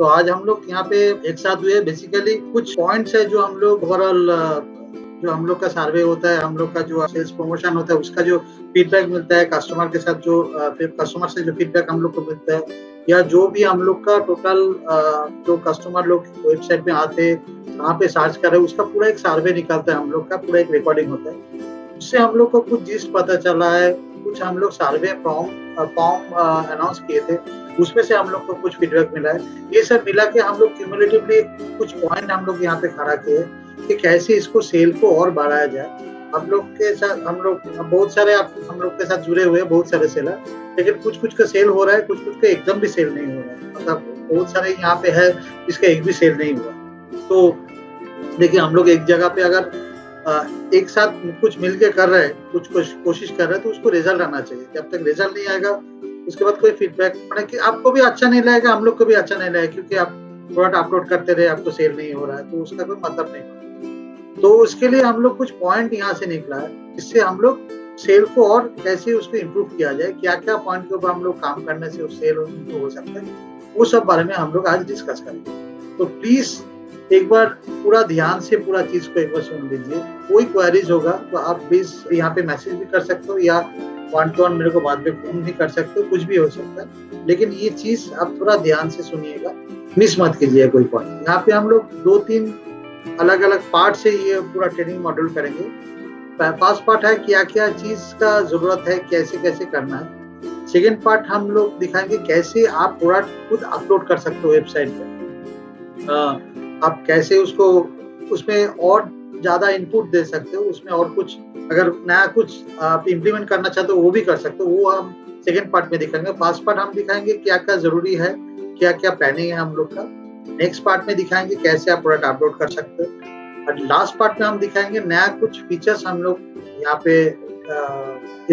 तो आज हम लोग यहाँ पे एक साथ हुए। बेसिकली कुछ पॉइंट्स है जो हम लोग ओवरऑल जो हम लोग का सर्वे होता है, हम लोग का जो सेल्स प्रमोशन होता है, उसका जो फीडबैक मिलता है कस्टमर के साथ, जो कस्टमर से जो फीडबैक हम लोग को मिलता है, या जो भी हम लोग का टोटल जो कस्टमर लोग वेबसाइट में आते कहाँ पे सर्च कर रहे हैं, उसका पूरा एक सर्वे निकलता है, हम लोग का पूरा एक रिकॉर्डिंग होता है। उससे हम लोग को कुछ चीज पता चला है, कुछ हम लोग सर्वे फॉर्म अनाउंस किए थे, उसमें से हम लोग को कुछ फीडबैक मिला है। ये सब मिला के हम लोग क्यूमुलेटिवली कुछ पॉइंट हम लोग यहाँ पे खड़ा किए कि कैसे इसको सेल को और बढ़ाया जाए। हम लोग के साथ हम लोग बहुत सारे हम लोग के साथ जुड़े हुए हैं, बहुत सारे सेलर, लेकिन कुछ का सेल हो रहा है, कुछ का एकदम भी सेल नहीं हो रहा है। मतलब बहुत सारे यहाँ पे है जिसका एक भी सेल नहीं हुआ। तो देखिए, हम लोग एक जगह पे अगर एक साथ कुछ मिलके कर रहे हैं, कुछ कोशिश कर रहे हैं, तो उसको रिजल्ट आना चाहिए। जब तक रिजल्ट नहीं आएगा उसके बाद कोई फीडबैक मतलब कि आपको भी अच्छा नहीं लगेगा, हम लोग को भी अच्छा नहीं लगेगा, क्योंकि आप प्रोडक्ट अपलोड करते रहे, आपको सेल नहीं हो रहा है, तो उसका कोई मतलब नहीं। तो उसके लिए हम लोग कुछ पॉइंट यहाँ से निकला है, जिससे हम लोग सेल को और कैसे उसको इम्प्रूव किया जाए, क्या क्या पॉइंट के ऊपर हम लोग काम करने से सेल इम्प्रूव हो सकता है, वो सब बारे में हम लोग आज डिस्कस करेंगे। तो प्लीज एक बार पूरा ध्यान से पूरा चीज को एक बार सुन लीजिए। कोई क्वेरीज होगा तो आप प्लीज यहाँ पे मैसेज भी कर सकते हो, या 1-to-1 मेरे को बाद में फोन भी कर सकते हो, कुछ भी हो सकता है। लेकिन ये चीज आप थोड़ा ध्यान से सुनिएगा, मिस मत कीजिए कोई पॉइंट। यहाँ पे हम लोग 2-3 अलग अलग पार्ट से ये पूरा ट्रेनिंग मॉड्यूल करेंगे। फर्स्ट पार्ट है क्या क्या चीज का जरूरत है, कैसे कैसे करना है। सेकेंड पार्ट हम लोग दिखाएंगे कैसे आप प्रोडक्ट खुद अपलोड कर सकते हो वेबसाइट पे। आप कैसे उसको उसमें और ज्यादा इनपुट दे सकते हो, उसमें और कुछ अगर नया कुछ आप इम्प्लीमेंट करना चाहते हो वो भी कर सकते हो, वो हम सेकेंड पार्ट में दिखाएंगे। फर्स्ट पार्ट हम दिखाएंगे क्या क्या जरूरी है, क्या क्या प्लानिंग है हम लोग का। नेक्स्ट पार्ट में दिखाएंगे कैसे आप प्रोडक्ट अपलोड कर सकते हो, और लास्ट पार्ट में हम दिखाएंगे नया कुछ फीचर्स हम लोग यहाँ पे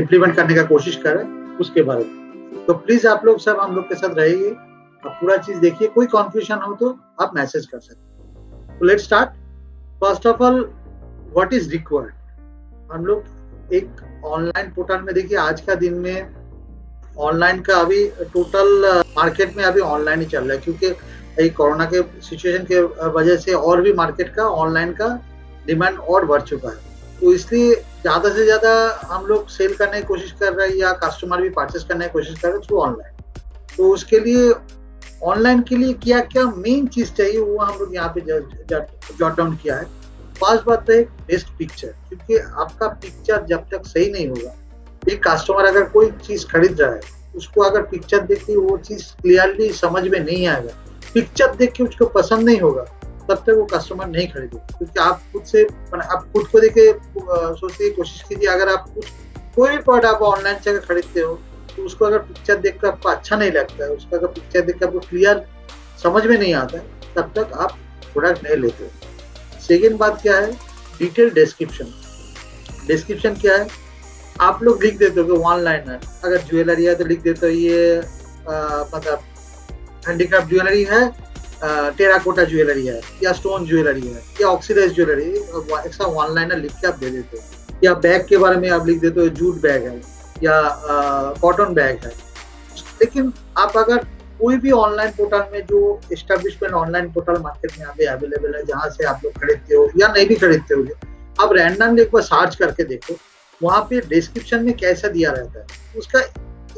इम्प्लीमेंट करने का कोशिश करें उसके बारे में। तो प्लीज आप लोग सब हम लोग के साथ रहिए, आप पूरा चीज देखिए। कोई कंफ्यूजन हो तो आप मैसेज कर सकते हैं। तो let's start. First of all, what is required. हम लोग एक ऑनलाइन पोर्टल में, देखिए आज का दिन में ऑनलाइन का अभी टोटल मार्केट में अभी ऑनलाइन ही चल रहा है, क्योंकि कोरोना के सिचुएशन के वजह से और भी मार्केट का ऑनलाइन का डिमांड और बढ़ चुका है। तो इसलिए ज्यादा से ज्यादा हम लोग सेल करने की कोशिश कर रहे हैं, या कस्टमर भी परचेस करने की कोशिश कर रहे हैं थ्रू ऑनलाइन। तो उसके लिए ऑनलाइन के लिए क्या क्या मेन चीज चाहिए वो हम लोग यहाँ पे जॉट डाउन किया है। फर्स्ट बात है बेस्ट पिक्चर, क्योंकि आपका पिक्चर जब तक सही नहीं होगा, एक कस्टमर अगर कोई चीज खरीद रहा है, उसको अगर पिक्चर देख के वो चीज क्लियरली समझ में नहीं आएगा, पिक्चर देख के उसको पसंद नहीं होगा, तब तक वो कस्टमर नहीं खरीदेगा। क्योंकि आप खुद से आप खुद को देखे सोचने की कोशिश कीजिए। अगर आप कोई भी प्रोडक्ट आप ऑनलाइन से अगर खरीदते हो, तो उसको अगर पिक्चर देखकर आपको अच्छा नहीं लगता है, उसका अगर पिक्चर देखकर आपको क्लियर समझ में नहीं आता है, तब तक आप प्रोडक्ट नहीं लेते हो। सेकेंड बात क्या है, डिटेल डिस्क्रिप्शन। डिस्क्रिप्शन क्या है, आप लोग लिख देते हो कि वन लाइनर, अगर ज्वेलरी है तो लिख देते हो ये मतलब हैंडीक्राफ्ट ज्वेलरी है, टेराकोटा ज्वेलरी है, या स्टोन ज्वेलरी है, या ऑक्सीडाइज ज्वेलरी, ऐसा वन लाइनर लिख के आप दे देते हो। या बैग के बारे में आप लिख देते हो जूट बैग है, या कॉटन बैग है। लेकिन आप अगर कोई भी ऑनलाइन पोर्टल में, जो एस्टेब्लिशमेंट ऑनलाइन पोर्टल मार्केट में यहाँ पे अवेलेबल है, जहाँ से आप लोग खरीदते हो या नहीं भी खरीदते हो, आप रैंडमली एक बार सर्च करके देखो, वहाँ पे डिस्क्रिप्शन में कैसा दिया रहता है, उसका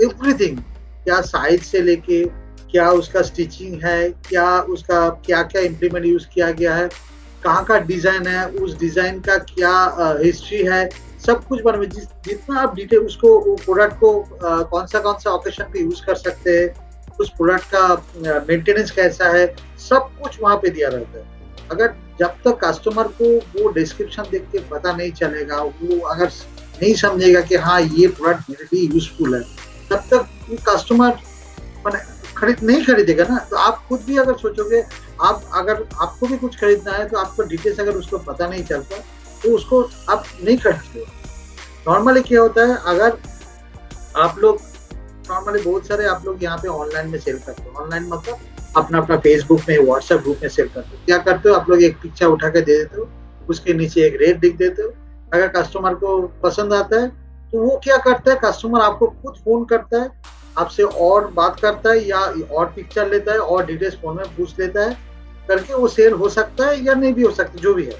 एवरीथिंग, क्या साइज से लेके क्या उसका स्टिचिंग है, क्या उसका क्या क्या इम्प्लीमेंट यूज किया गया है, कहाँ का डिजाइन है, उस डिजाइन का क्या हिस्ट्री है, सब कुछ बारे में जितना आप डिटेल उसको प्रोडक्ट को कौन सा ऑकेशन पे यूज कर सकते हैं, उस प्रोडक्ट का मेंटेनेंस कैसा है, सब कुछ वहाँ पे दिया रहता है। अगर जब तक कस्टमर को वो डिस्क्रिप्शन देख के पता नहीं चलेगा, वो अगर नहीं समझेगा कि हाँ ये प्रोडक्ट मेरे लिए यूजफुल है, तब तक वो कस्टमर नहीं खरीदेगा ना। तो आप खुद भी अगर सोचोगे, अगर आपको भी कुछ खरीदना है, तो आपको डिटेल्स अगर उसको पता नहीं चलता, तो उसको आप नहीं खरीदते। नॉर्मली क्या होता है, अगर आप लोग नॉर्मली बहुत सारे आप लोग यहाँ पे ऑनलाइन में सेल करते हो, ऑनलाइन मतलब अपना फेसबुक में, व्हाट्सएप ग्रुप में सेल करते हो। क्या करते हो, आप लोग एक पिक्चर उठा के दे देते हो, उसके नीचे एक रेट लिख देते हो। अगर कस्टमर को पसंद आता है तो वो क्या करता है, कस्टमर आपको खुद फोन करता है, आपसे और बात करता है या और पिक्चर लेता है और डिटेल्स फोन में पूछ लेता है करके वो सेल हो सकता है या नहीं भी हो सकता, जो भी है।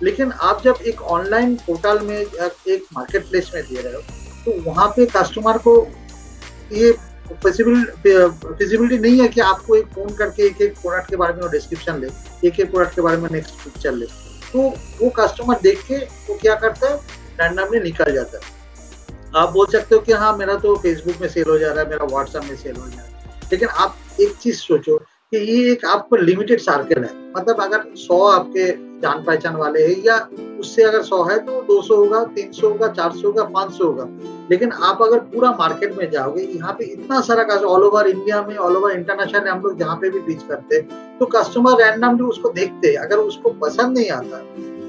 लेकिन आप जब एक ऑनलाइन पोर्टल में एक मार्केट प्लेस में दे रहे हो तो वहाँ पे कस्टमर को ये फिजिबिलिटी नहीं है कि आपको एक फोन करके एक एक प्रोडक्ट के बारे में डिस्क्रिप्शन ले, एक एक प्रोडक्ट के बारे में नेक्स्ट पिक्चर ले। तो वो कस्टमर देख के वो क्या करता है, रैंडमली निकल जाता है। आप बोल सकते हो कि हाँ मेरा तो फेसबुक में सेल हो जा रहा है, मेरा व्हाट्सएप में सेल हो जा रहा है, लेकिन आप एक चीज सोचो कि ये एक आपको लिमिटेड सर्कल है। मतलब अगर 100 आपके जान पहचान वाले हैं या उससे अगर 100 है तो 200 होगा, 300 होगा, 400 होगा, 500 होगा। लेकिन आप अगर पूरा मार्केट में जाओगे, यहाँ पे इतना सारा ऑल ओवर इंडिया में, ऑल ओवर इंटरनेशनल हम लोग जहाँ पे भी पिच करते हैं तो कस्टमर रैंडमली उसको देखते हैं। अगर उसको पसंद नहीं आता,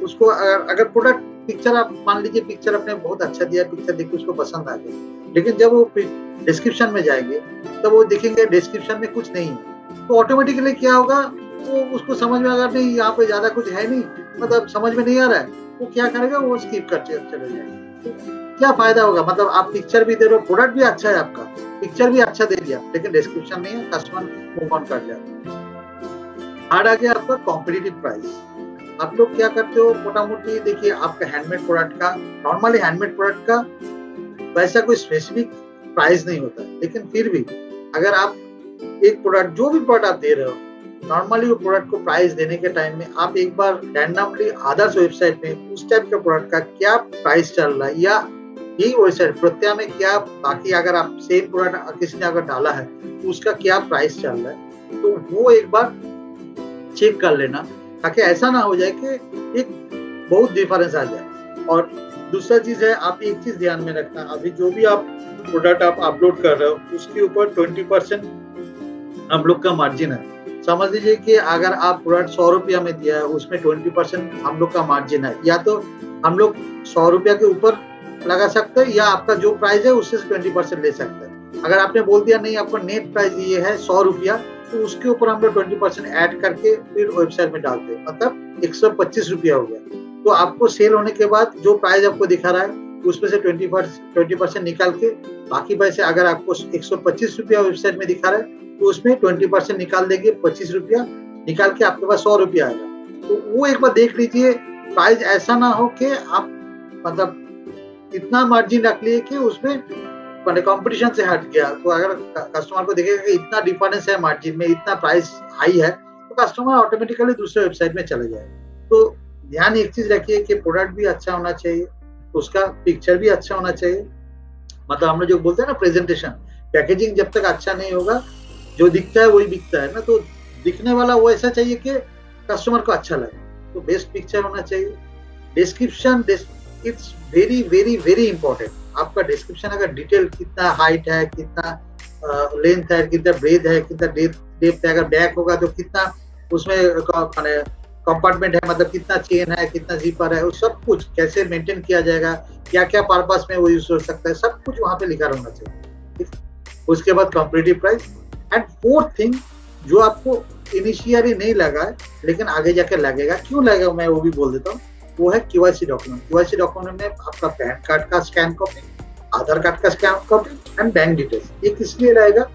उसको अगर प्रोडक्ट पिक्चर आप मान लीजिए पिक्चर अपने बहुत अच्छा दिया, पिक्चर देख के उसको पसंद आ गया, लेकिन जब वो डिस्क्रिप्शन में जाएंगे तब वो देखेंगे डिस्क्रिप्शन में कुछ नहीं है, तो ऑटोमेटिकली क्या होगा, वो उसको समझ में अगर नहीं यहाँ पे ज्यादा कुछ है नहीं, मतलब समझ में नहीं आ रहा है, वो क्या करेगा, वो स्किप करके चले जाएगा। तो क्या फायदा होगा, मतलब आप पिक्चर भी दे रहे हो, प्रोडक्ट भी अच्छा है आपका, पिक्चर भी अच्छा दे दिया, लेकिन डिस्क्रिप्शन नहीं है, कस्टमर मूव ऑन कर जाता है। हार्ड आ गया आपका कॉम्पिटिटिव प्राइस। आप लोग क्या करते हो, मोटा मोटी देखिए आपका हैंडमेड प्रोडक्ट का, नॉर्मली हैंडमेड प्रोडक्ट का वैसा कोई स्पेसिफिक प्राइस नहीं होता, लेकिन फिर भी अगर आप एक प्रोडक्ट, जो भी प्रोडक्ट आप दे रहे हो, नॉर्मली वो प्रोडक्ट को प्राइस देने के टाइम में आप एक बार रैंडमली अदर्स वेबसाइट में उस टाइप के प्रोडक्ट का क्या प्राइस चल रहा है, या यही वेबसाइट प्रत्या में क्या, बाकी अगर आप सेम प्रोडक्ट किसी ने अगर डाला है तो उसका क्या प्राइस चल रहा है, तो वो एक बार चेक कर लेना, ताकि ऐसा ना हो जाए कि एक बहुत डिफरेंस आ जाए। और दूसरा चीज है, आप एक चीज ध्यान में रखना, अभी जो भी आप प्रोडक्ट आप अपलोड कर रहे हो उसके ऊपर 20% हम लोग का मार्जिन है। समझ लीजिए कि अगर आप प्रोडक्ट 100 रुपया में दिया है, उसमें 20% हम लोग का मार्जिन है, या तो हम लोग 100 रुपया के ऊपर लगा सकते हैं या आपका जो प्राइस है उससे 20% ले सकते हैं। अगर आपने बोल दिया नहीं आपका नेट प्राइस ये है 100 रुपया, तो उसके ऊपर हम लोग 20% ऐड करके फिर वेबसाइट में डालते हैं, मतलब 125 रुपया हो गया। तो आपको सेल होने के बाद जो प्राइस आपको दिखा रहा है उसमें से 20% निकाल के बाकी पैसे, अगर आपको 125 रुपया वेबसाइट में दिखा रहा है तो उसमें 20% निकाल देंगे, 25 रुपया निकाल के आपके पास 100 रुपया आएगा। तो वो एक बार देख लीजिए, प्राइस ऐसा ना हो कि आप मतलब इतना मार्जिन रख लिए कि उसमें कंपटीशन से हट गया। तो अगर कस्टमर को देखेगा कि इतना डिफरेंस है मार्जिन में, इतना प्राइस हाई है, तो कस्टमर ऑटोमेटिकली दूसरे वेबसाइट में चले जाएगा। तो ध्यान एक चीज रखिए कि प्रोडक्ट भी अच्छा होना चाहिए, उसका पिक्चर भी अच्छा होना चाहिए, मतलब हम लोग जो बोलते हैं ना प्रेजेंटेशन, पैकेजिंग जब तक अच्छा नहीं होगा, जो दिखता है वही बिकता है ना, तो दिखने वाला वो ऐसा चाहिए कि कस्टमर को अच्छा लगे। तो बेस्ट पिक्चर होना चाहिए। Description it's very very very important. आपका डिस्क्रिप्शन अगर डिटेल, कितना हाइट है, कितना लेंथ है, कितना ब्रेथ है, कितना डेप्थ है, अगर बैक होगा तो कितना उसमें कंपार्टमेंट है, मतलब कितना चेन है, कितना जीपर है, वो सब कुछ कैसे मेंटेन किया जाएगा, क्या क्या पर्पस में वो यूज हो सकता है, सब कुछ वहां पे लिखा रहना चाहिए। उसके बाद competitive price. And fourth thing जो आपको इनिशियली नहीं लगा है लेकिन आगे जाकर लगेगा, क्यों लगेगा मैं वो भी बोल देता हूँ, वो है केवाईसी डॉक्यूमेंट। केवाईसी डॉक्यूमेंट में आपका पैन कार्ड का स्कैन कॉपी, आधार कार्ड का scan copy and bank details. ये किस लिए रहेगा,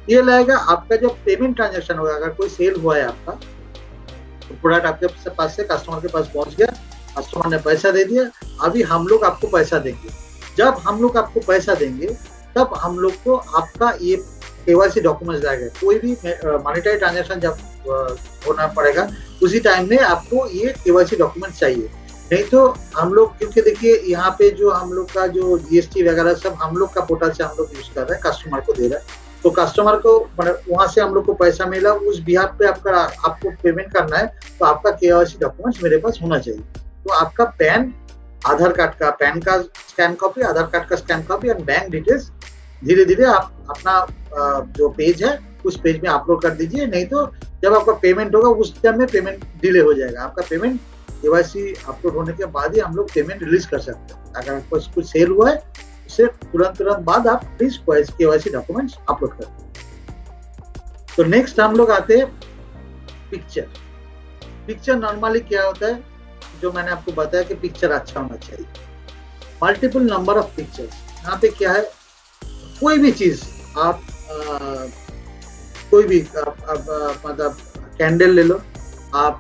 ये रहेगा आपका जब पेमेंट ट्रांजेक्शन होगा, अगर कोई सेल हुआ है आपका, तो प्रोडक्ट आपके पास से कस्टमर के पास पहुंच गया, कस्टमर ने पैसा दे दिया, अभी हम लोग आपको पैसा देंगे। जब हम लोग आपको पैसा देंगे तब हम लोग को आपका ये केवाईसी डॉक्यूमेंट्स जाएगा। कोई भी मॉनेटरी ट्रांजैक्शन जब होना पड़ेगा उसी टाइम में आपको ये केवाईसी डॉक्यूमेंट चाहिए। नहीं तो हम लोग, क्योंकि देखिए यहाँ पे जो हम लोग का जो जीएसटी वगैरह सब हम लोग का पोर्टल से हम लोग यूज कर रहे हैं, कस्टमर को दे रहे हैं, तो कस्टमर को वहां से हम लोग को पैसा मिला, उस बिहाफ पे आपको पेमेंट करना है, तो आपका केवाईसी डॉक्यूमेंट्स मेरे पास होना चाहिए। तो आपका पैन, आधार कार्ड का पैन का स्कैन कॉपी, आधार कार्ड का scan copy and bank details धीरे धीरे आप अपना जो पेज है उस पेज में अपलोड कर दीजिए। नहीं तो जब आपका पेमेंट होगा उस टाइम में पेमेंट डिले हो जाएगा। आपका पेमेंट केवाईसी अपलोड होने के बाद ही हम लोग पेमेंट रिलीज कर सकते हैं। अगर आपको कुछ सेल हुआ है उससे तुरंत बाद आप प्लीज केवाईसी डॉक्यूमेंट्स अपलोड करें। तो नेक्स्ट हम लोग आते हैं पिक्चर। पिक्चर नॉर्मली क्या होता है, जो मैंने आपको बताया कि पिक्चर अच्छा होना चाहिए। Multiple number of pictures. यहाँ पे क्या है, कोई भी चीज आप कोई भी मतलब कैंडल ले लो, आप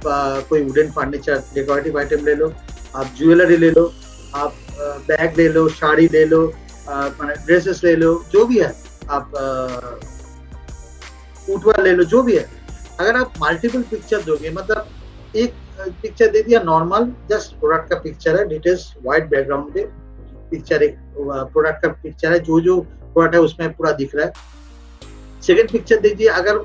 कोई वुडन फर्नीचर डेकोरेटिव आइटम ले लो, आप ज्वेलरी ले लो, आप बैग ले लो, साड़ी ले लो, ड्रेसेस ले लो, जो भी है आप फुटवेयर ले लो, जो भी है। अगर आप मल्टीपल पिक्चर दोगे, मतलब एक पिक्चर दे दिया नॉर्मल, जस्ट प्रोडक्ट का पिक्चर है, डिटेल्स व्हाइट बैकग्राउंड पे पिक्चर, एक प्रोडक्ट का पिक्चर है, जो जो प्रोडक्ट है उसमें पूरा दिख रहा है। सेकंड पिक्चर दीजिए, अगर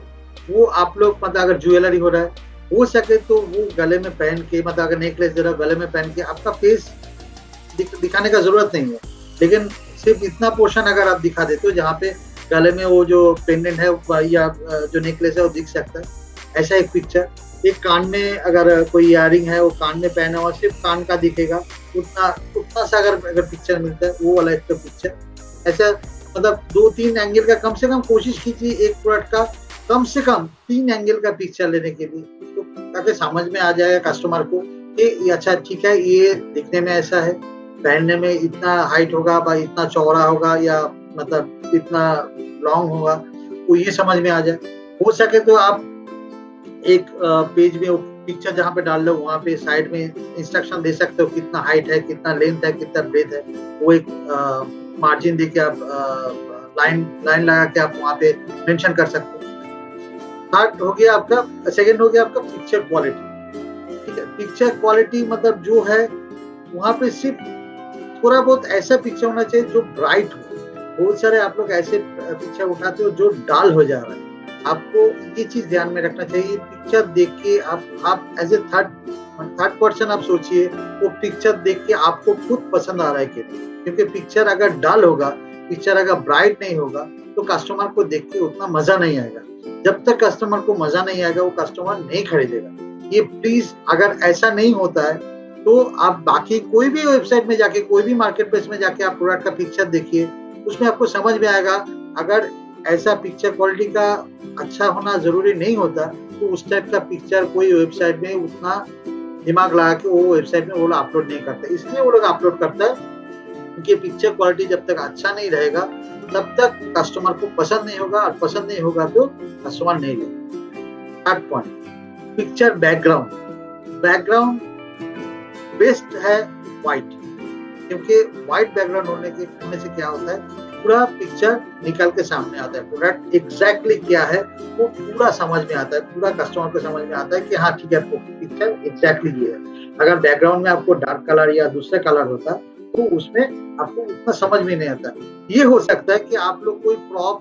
वो आप लोग मतलब अगर ज्वेलरी हो रहा है, हो सके तो वो गले में पहन के, मतलब अगर नेकलेस दे रहा है गले में पहन के, आपका फेस दिखाने का जरूरत नहीं है, लेकिन सिर्फ इतना पोर्शन अगर आप दिखा देते हो जहाँ पे गले में वो जो पेंडेंट है या जो नेकलेस है वो दिख सकता है, ऐसा एक पिक्चर। एक कान में अगर कोई इयरिंग है वो कान में पहना हुआ, सिर्फ कान का दिखेगा, उतना सा अगर पिक्चर मिलता है, वो वाला एक पिक्चर। ऐसा मतलब 2-3 एंगल का कम से कम कोशिश कीजिए, एक प्रोडक्ट का कम से कम 3 एंगल का पिक्चर लेने के लिए, तो ताकि समझ में आ जाएगा कस्टमर को कि अच्छा ठीक है, ये दिखने में ऐसा है, पहनने में इतना हाइट होगा, इतना चौड़ा होगा, या मतलब इतना लॉन्ग होगा, वो ये समझ में आ जाए। हो सके तो आप एक पेज में पिक्चर जहाँ पे डाल लो, वहाँ पे साइड में इंस्ट्रक्शन दे सकते हो, कितना हाइट है, कितना लेंथ है, कितना ब्रेथ है, वो एक मार्जिन दे के आप लाइन लगा के आप वहाँ पे मेंशन कर सकते हो। थर्ड हो गया आपका, सेकंड हो गया आपका पिक्चर क्वालिटी। ठीक है, पिक्चर क्वालिटी मतलब जो है वहाँ पे सिर्फ थोड़ा बहुत ऐसा पिक्चर होना चाहिए जो ब्राइट हो। बहुत सारे आप लोग ऐसे पिक्चर उठाते हो जो डाल हो जा रहा है, आपको ये चीज ध्यान में रखना चाहिए। पिक्चर देख के आप एज ए थर्ड पर्सन आप सोचिए, वो पिक्चर देख के आपको खुद पसंद आ रहा है कि नहीं, क्योंकि पिक्चर अगर डल होगा, पिक्चर अगर ब्राइट नहीं होगा, तो कस्टमर को देख के उतना मजा नहीं आएगा। जब तक कस्टमर को मजा नहीं आएगा, वो कस्टमर नहीं खरीदेगा। ये प्लीज, अगर ऐसा नहीं होता है तो आप बाकी कोई भी वेबसाइट में जाके, कोई भी मार्केट प्लेस में जाके आप प्रोडक्ट का पिक्चर देखिए, उसमें आपको समझ में आएगा। अगर ऐसा पिक्चर क्वालिटी का अच्छा होना जरूरी नहीं होता, तो उस टाइप का पिक्चर कोई वेबसाइट में उतना दिमाग लगा के वो वेबसाइट में वो लोग अपलोड नहीं करते। इसलिए वो लोग अपलोड करता है क्योंकि पिक्चर क्वालिटी जब तक अच्छा नहीं रहेगा, तब तक कस्टमर को पसंद नहीं होगा, और पसंद नहीं होगा तो कस्टमर नहीं लेगा। Third point, picture background best है व्हाइट, क्योंकि व्हाइट बैकग्राउंड होने से क्या होता है, पूरा पिक्चर निकल के सामने आता है, प्रोडक्ट एग्जैक्टली क्या है वो पूरा समझ में आता है, पूरा कस्टमर को समझ में आता है कि हाँ ठीक है, पिक्चर एग्जैक्टली ये है। अगर बैकग्राउंड में आपको डार्क कलर या दूसरे कलर होता तो उसमें आपको उतना समझ में नहीं आता। ये हो सकता है कि आप लोग कोई प्रॉप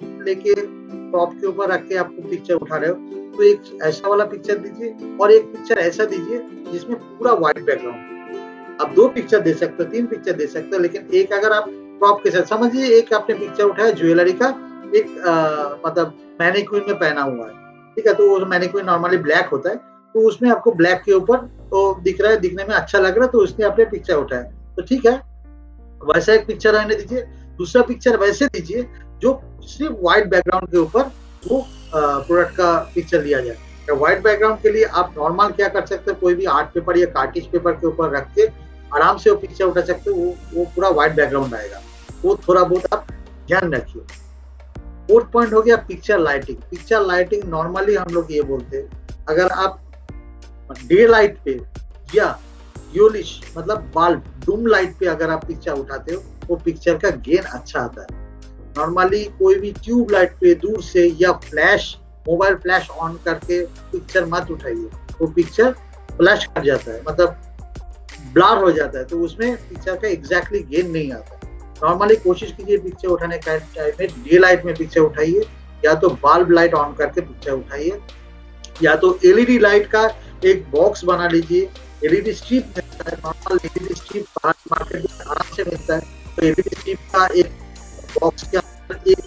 के ऊपर रख के आपको पिक्चर उठा रहे हो, तो एक ऐसा वाला पिक्चर दीजिए और एक पिक्चर ऐसा दीजिए जिसमें पूरा व्हाइट बैकग्राउंड। आप 2 पिक्चर दे सकते हो, 3 पिक्चर दे सकते हो, लेकिन एक अगर आप प्रॉप के साथ, समझिए एक आपने पिक्चर उठाया ज्वेलरी का, एक मतलब मैनीक्विन में पहना हुआ है, ठीक है, तो वो मैनीक्विन नॉर्मली ब्लैक होता है, तो उसमें आपको ब्लैक के ऊपर तो दिख रहा है, दिखने में अच्छा लग रहा है, तो उसने आपने पिक्चर उठाया, तो ठीक है, वैसा एक पिक्चर रहने दीजिए। दूसरा पिक्चर वैसे दीजिए जो सिर्फ व्हाइट बैकग्राउंड के ऊपर वो प्रोडक्ट का पिक्चर लिया जाए। तो व्हाइट बैकग्राउंड के लिए आप नॉर्मल क्या कर सकते हैं, कोई भी आर्ट पेपर या कार्टिज पेपर के ऊपर रख के आराम से वो पिक्चर उठा सकते हो, वो पूरा व्हाइट बैकग्राउंड आएगा। वो थोड़ा बहुत आप ध्यान रखिए। फोर्थ पॉइंट हो गया पिक्चर लाइटिंग नॉर्मली हम लोग ये बोलते हैं, अगर आप डे लाइट पे या यूलिश मतलब बाल्ब डूम लाइट पे अगर आप पिक्चर उठाते हो, वो पिक्चर का गेन अच्छा आता है। नॉर्मली कोई भी ट्यूब लाइट पे दूर से या मोबाइल फ्लैश ऑन करके पिक्चर मत उठाइए, वो पिक्चर फ्लैश कर जाता है, मतलब ब्लर हो जाता है, तो उसमें पिक्चर का एग्जैक्टली गेन नहीं आता। नॉर्मली कोशिश कीजिए पिक्चर उठाने का टाइम में डे लाइट में पिक्चर उठाइए, या तो बल्ब लाइट ऑन करके पिक्चर उठाइए, या तो एलईडी लाइट का एक बॉक्स बना लीजिए। एलईडी स्ट्रिप मिलता है, नॉर्मल एलईडी स्ट्रिप मार्केट में आराम से मिलता है, तो एलईडी स्ट्रिप का एक बॉक्स के अंदर एक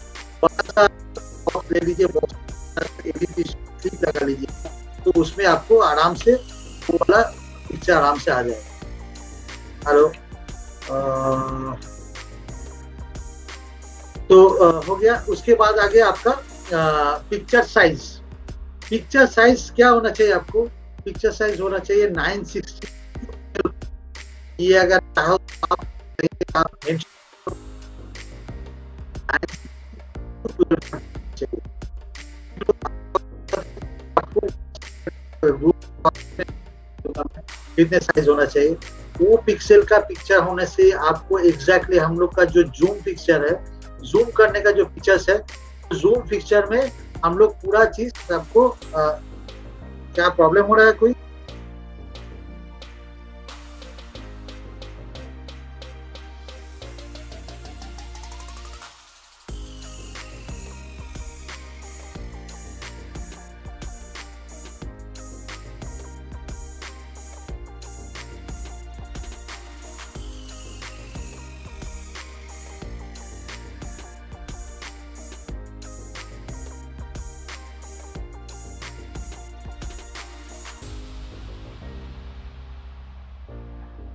बड़ा सा बॉक्स ले लीजिए, बॉक्स एलईडी स्ट्रिप लगा लीजिए, तो उसमें आपको आराम से वो वाला पिक्चर आराम से आ जाएगा। हेलो, तो हो गया। उसके बाद आ गया आपका पिक्चर साइज क्या होना चाहिए आपको, पिक्चर साइज होना चाहिए 960। ये अगर चाहो तो आप कितने साइज होना चाहिए, वो पिक्सल का पिक्चर होने से आपको एग्जैक्टली हम लोग का जो जूम पिक्चर है, जूम करने का जो फीचर्स है, जूम पिक्चर में हम लोग पूरा चीज आपको क्या प्रॉब्लम हो रहा है कोई?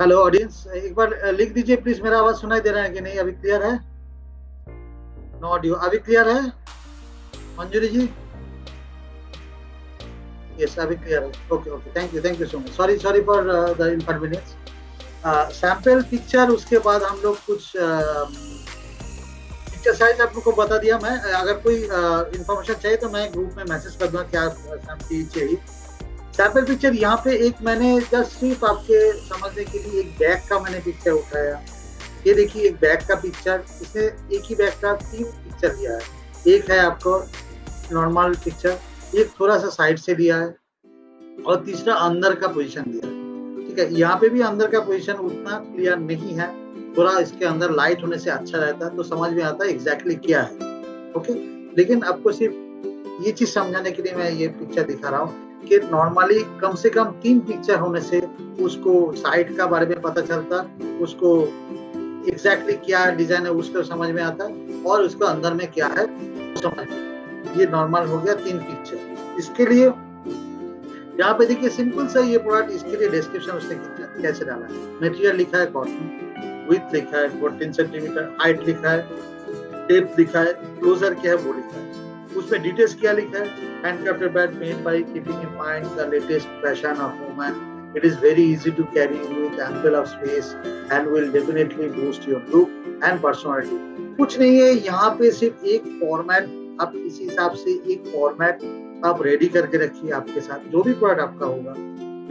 हेलो ऑडियंस, एक बार लिख दीजिए प्लीज, मेरा आवाज सुनाई दे रहा है कि नहीं? अभी क्लियर है? नो ऑडियो, अभी क्लियर है मंजूरी जी? यस, अभी क्लियर है। Okay okay, thank you so much. Sorry for the inconvenience. Sample picture, उसके बाद हम लोग कुछ पिक्चर साइज आप लोग को बता दिया मैं। अगर कोई इंफॉर्मेशन चाहिए तो मैं ग्रुप में मैसेज कर दूंगा क्या चाहिए। सैंपल पिक्चर यहाँ पे एक मैंने जस्ट सिर्फ आपके समझने के लिए एक बैग का मैंने पिक्चर उठाया। ये देखिए एक बैग का पिक्चर, इसमें एक ही बैग का 3 पिक्चर लिया है। एक है आपको नॉर्मल पिक्चर, एक थोड़ा सा साइड से लिया है, और तीसरा अंदर का पोजीशन दिया है। ठीक है, यहाँ पे भी अंदर का पोजीशन उतना क्लियर नहीं है, थोड़ा इसके अंदर लाइट होने से अच्छा रहता है तो समझ में आता है एग्जैक्टली क्या है। ओके, लेकिन आपको सिर्फ ये चीज समझाने के लिए मैं ये पिक्चर दिखा रहा हूँ कि नॉर्मली कम से कम 3 पिक्चर होने से उसको साइड का बारे में पता चलता, उसको एग्जैक्टली क्या डिजाइन है उसको समझ में आता, और उसको अंदर में क्या है समझ में। ये नॉर्मल हो गया 3 पिक्चर। इसके लिए यहाँ पे देखिए सिंपल सा ये प्रोडक्ट, इसके लिए डिस्क्रिप्शन उसने कैसे डाला है। मटेरियल लिखा है कॉटन, विड्थ लिखा है 14 सेंटीमीटर, हाइट लिखा है, डेप्थ लिखा है, क्लोजर क्या है वो लिखा है। उसमें डिटेल्स क्या लिखा है? Handcrafted bag made by keeping in mind the latest fashion of women, it is very easy to carry with ample of space and will definitely boost your look and personality. कुछ नहीं है यहाँ पे, सिर्फ एक फॉर्मेट, आप इसी हिसाब से एक फॉर्मेट आप रेडी करके रखिए आपके साथ, जो भी प्रोडक्ट आपका होगा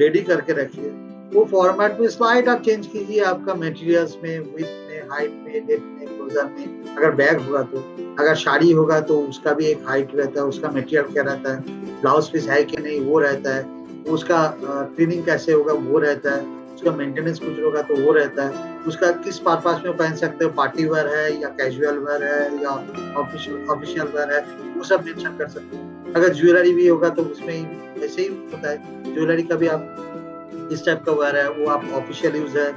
रेडी करके रखिए। वो फॉर्मेट में स्लाइड आप चेंज कीजिए आपका मटेरियल्स में, विड्थ में, हाइट में, डेप्थ में, क्लोजर में। अगर बैग होगा तो, अगर साड़ी होगा तो उसका भी एक हाइट रहता है, उसका मटेरियल क्या रहता है, ब्लाउज पीस है कि नहीं वो रहता है, उसका क्लीनिंग कैसे होगा वो रहता है, उसका मेंटेनेंस कुछ होगा तो वो रहता है, उसका किस पर्पस में पहन सकते हो, पार्टी वेयर है या कैजुअल वेयर है या ऑफिशियल वेयर है, वो सब मेंशन कर सकते हो। अगर ज्वेलरी भी होगा तो उसमें ऐसे ही होता है, ज्वेलरी का भी आप इस टाइप का वेयर है वो आप ऑफिशियल यूज है,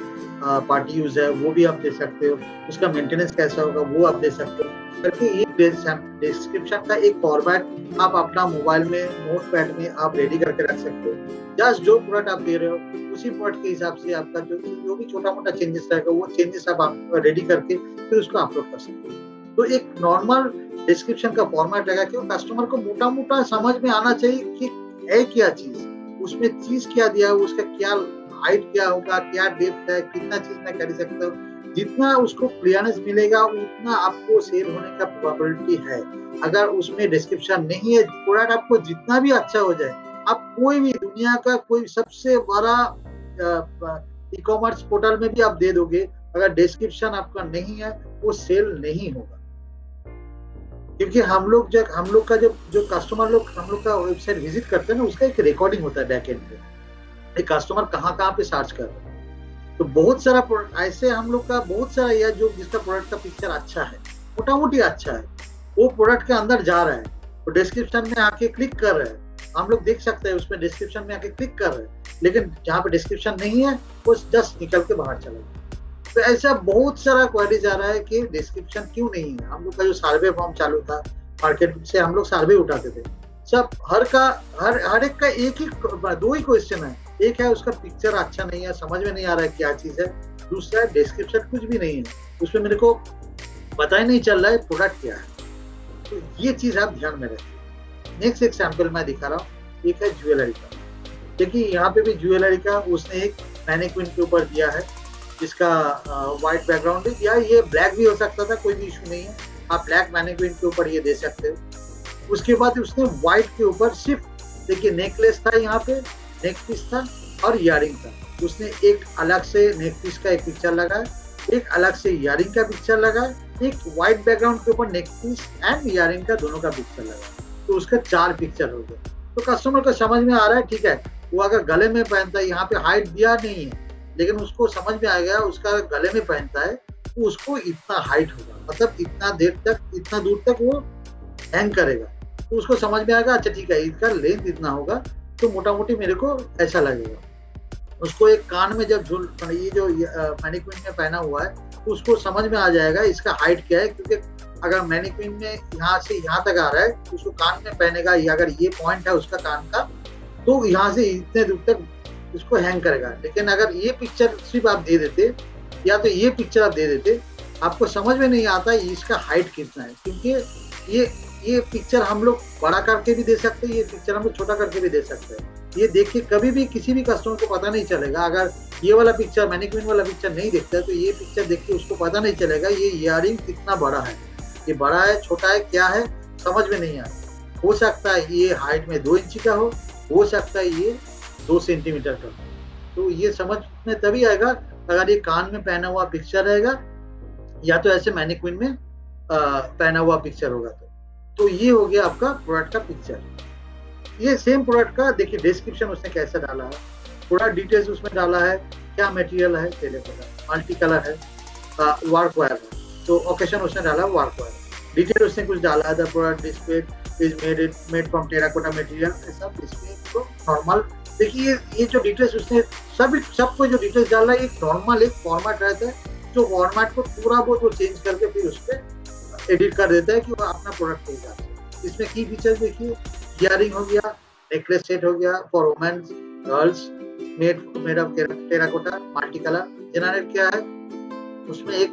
पार्टी यूज है वो भी आप दे सकते हो, उसका मेंटेनेंस कैसा होगा वो आप दे सकते हो करके ये डिस्क्रिप्शन का एक फॉर्मेट आप अपना मोबाइल में नोटपैड में आप रेडी करके रख सकते हो। जस्ट जो प्रोडक्ट आप दे रहे हो उसी प्रोडक्ट के हिसाब से आपका जो भी छोटा मोटा चेंजेस रहेगा वो चेंजेस आप रेडी करके फिर उसको अपलोड कर सकते हो। तो एक नॉर्मल डिस्क्रिप्शन का फॉर्मेट रहेगा कि कस्टमर को मोटा मोटा समझ में आना चाहिए कि है क्या चीज, उसमें चीज क्या दिया है, उसका क्या हाइट क्या होगा, क्या डेप्थ है, कितना चीज मैं कर सकता हूँ। जितना उसको क्लियरनेस मिलेगा उतना आपको सेल होने का प्रोबेबिलिटी है। अगर उसमें डिस्क्रिप्शन नहीं है, प्रोडक्ट आपको जितना भी अच्छा हो जाए, आप कोई भी दुनिया का कोई सबसे बड़ा ई कॉमर्स पोर्टल में भी आप दे दोगे, अगर डिस्क्रिप्शन आपका नहीं है वो सेल नहीं होगा। क्योंकि हम लोग का जो कस्टमर लोग हम लोग का वेबसाइट विजिट करते हैं ना, उसका एक रिकॉर्डिंग होता है बैक एंड पे, एक कस्टमर कहाँ पे सर्च कर रहे हैं। तो बहुत सारा ऐसे हम लोग का बहुत सारा या जो जिसका प्रोडक्ट का पिक्चर अच्छा है, मोटा मोटी अच्छा है, वो प्रोडक्ट के अंदर जा रहा है, तो डिस्क्रिप्शन में आके क्लिक कर रहे हैं, हम लोग देख सकते हैं उसमें डिस्क्रिप्शन में आके क्लिक कर रहे हैं, लेकिन जहाँ पे डिस्क्रिप्शन नहीं है वो जस्ट निकल के बाहर चला गया। तो ऐसा बहुत सारा क्वेरीज आ रहा है कि डिस्क्रिप्शन क्यों नहीं है। हम लोग का जो सर्वे फॉर्म चालू था मार्केट से, हम लोग सर्वे उठाते थे, सब हर एक का एक ही 2 ही क्वेश्चन है। एक है उसका पिक्चर अच्छा नहीं है, समझ में नहीं आ रहा है क्या चीज है, दूसरा है डिस्क्रिप्शन कुछ भी नहीं है, उसमें मेरे को पता ही नहीं चल रहा है प्रोडक्ट क्या है। तो ये चीज आप ध्यान में रखिए। नेक्स्ट एग्जांपल मैं दिखा रहा हूँ, एक है ज्वेलरी का। देखिए यहाँ पे भी ज्वेलरी का उसने एक मैनेक्विन के ऊपर दिया है जिसका व्हाइट बैकग्राउंड है, या ये ब्लैक भी हो सकता था, कोई भी इशू नहीं है, आप ब्लैक मैनेक्विन के ऊपर ये दे सकते हो। उसके बाद उसने व्हाइट के ऊपर सिर्फ देखिए नेकलेस था यहाँ पे, नेक पीस था और इयरिंग था। उसने एक अलग से नेक पीस का एक पिक्चर लगाया, एक अलग से इयरिंग का पिक्चर लगाया, एक व्हाइट बैकग्राउंड के ऊपर नेक पीस एंड इयरिंग का दोनों का पिक्चर लगाया। तो उसका 4 पिक्चर हो गया। तो कस्टमर को समझ में आ रहा है, ठीक है, वो अगर गले में पहनता है, यहाँ पे हाइट दिया नहीं है, लेकिन उसको समझ में आ गया उसका गले में पहनता है तो उसको इतना हाइट होगा, मतलब इतना देर तक, इतना दूर तक वो हैंग करेगा। तो उसको समझ में आएगा, अच्छा ठीक है, इसका लेंथ इतना होगा तो मोटा मोटी मेरे को ऐसा लगेगा। उसको एक कान में जब ये जो मैनीक्विन में पहना हुआ है तो उसको समझ में आ जाएगा इसका हाइट क्या है, क्योंकि अगर मैनीक्विन में यहाँ से यहाँ तक आ रहा है तो उसको कान में पहनेगा, या अगर ये पॉइंट है उसका कान का तो यहाँ से इतने दूर तक इसको हैंग करेगा। लेकिन अगर ये पिक्चर सिर्फ आप दे देते या तो ये पिक्चर आप दे देते, आपको समझ में नहीं आता इसका हाइट कितना है, क्योंकि ये पिक्चर हम लोग बड़ा करके भी दे सकते हैं, ये पिक्चर हम लोग छोटा करके भी दे सकते हैं। ये देख के कभी भी किसी भी कस्टमर को पता नहीं चलेगा, अगर ये वाला पिक्चर मैनीक्विन वाला पिक्चर नहीं देखता है तो ये पिक्चर देख के उसको पता नहीं चलेगा ये इयरिंग कितना बड़ा है, ये बड़ा है छोटा है क्या है, समझ में नहीं आता। हो सकता है ये हाइट में 2 इंच का हो सकता है ये 2 सेंटीमीटर का। तो ये समझ में तभी आएगा अगर ये कान में पहना हुआ पिक्चर रहेगा या तो ऐसे मैनीक्विन में पहना हुआ पिक्चर होगा। तो ये हो गया आपका प्रोडक्ट का पिक्चर। ये सेम प्रोडक्ट का देखिए डिस्क्रिप्शन उसने कैसे डाला है, प्रोडक्ट डिटेल्स उसमें डाला है, क्या मटेरियल है, मल्टी कलर है, वर्क वायर है, तो ओकेशन उसने डाला है वर्क वायर, डिटेल उसने कुछ डाला है, the product display is made from terracotta material, ऐसा इसमें तो नॉर्मल। देखिए ये जो डिटेल्स उसने सबको जो डिटेल्स डाला है एक नॉर्मल एक फॉर्मेट रहता है, जो फॉर्मेट को पूरा वो चेंज करके फिर उस पर एडिट कर देता है कि वो अपना प्रोडक्ट मिल जाता है। इसमें की फीचर्स देखिए, इयरिंग हो गया, नेकलेस सेट हो गया for womens girls made of terracotta multi colour. Generate क्या है उसमें एक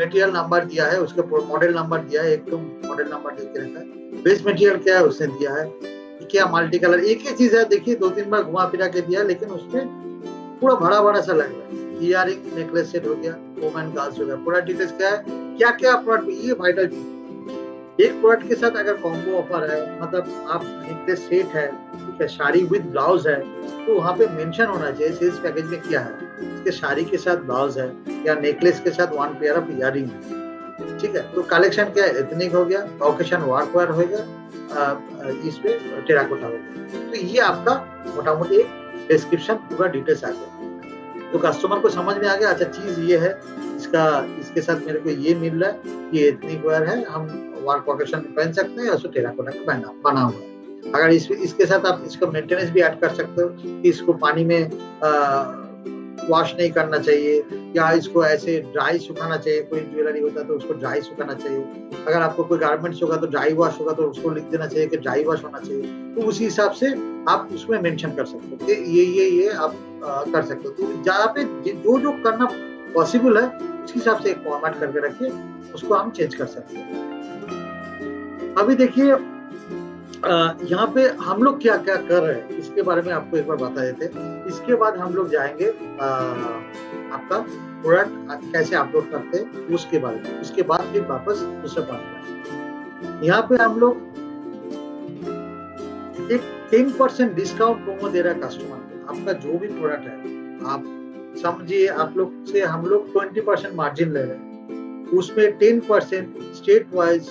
मटेरियल नंबर दिया है, उसका मॉडल नंबर दिया है, एक तो मॉडल नंबर दे के रखा है। बेस मटेरियल क्या है उसने दिया है, क्या मल्टी कलर, एक ही चीज है देखिए 2-3 बार घुमा फिरा के दिया, लेकिन उसमें पूरा भरा भरा सा लग रहा है। इयरिंग नेकलेस सेट हो गया, वुमेन गर्ल्स हो गया। प्रोडक्ट डिटेल्स क्या है, क्या क्या प्रोडक्ट, ये वाइटल चीज। एक प्रोडक्ट के साथ अगर कॉम्बो ऑफर है, मतलब आप नेकलेस सेट है, ठीक है, साड़ी विद ब्लाउज है, तो वहाँ पे मेंशन होना चाहिए सेल्स पैकेज में क्या है, इसके साड़ी के साथ ब्लाउज है या नेकलेस के साथ 1 पेयर ऑफ इयरिंग है, ठीक है। तो कलेक्शन क्या है, एथनिक हो गया, ओकेशन वर्क वेयर होगा, इस पे टेराकोटा हो गया। तो ये आपका मोटा मोटी एक डिस्क्रिप्शन पूरा डिटेल्स आ गया। तो कस्टमर को समझ में आ गया, अच्छा चीज ये है, इसके साथ मेरे को ये मिल रहा है, ये एथनिक वेयर है, हम वर्क ओकेशन में पहन सकते हैं, उसको टेराकोटा का बना हुआ है। अगर इसके साथ आप इसको मेंटेनेंस भी ऐड कर सकते हो कि इसको पानी में वॉश नहीं करना चाहिए, या इसको ऐसे ड्राई सुखाना चाहिए, कोई ज्वेलरी होता है तो उसको ड्राई सुखाना चाहिए। अगर आपको कोई गारमेंट्स होगा तो ड्राई वॉश होगा तो उसको लिख देना चाहिए कि ड्राई वॉश होना चाहिए। तो उसी हिसाब से आप उसमें मेंशन कर सकते हो कि ये आप कर सकते हो। तो जहाँ पे जो करना पॉसिबल है उसके हिसाब से एक फॉर्मेट करके रखिए, उसको हम चेंज कर सकते हैं। अभी देखिए यहाँ पे हम लोग क्या क्या कर रहे हैं इसके बारे में आपको एक बार बता देते हैं। इसके बाद हम लोग जाएंगे आपका प्रोडक्ट कैसे अपलोड करते हैं उसके बारे में, उसके बाद फिर वापस दूसरा पार्ट। यहाँ पे हम लोग एक 10% डिस्काउंट प्रोमो दे रहा है कस्टमर को। आपका जो भी प्रोडक्ट है, आप समझिए आप लोग से हम लोग 20% मार्जिन ले रहे हैं, उसमें 10% स्टेट वाइज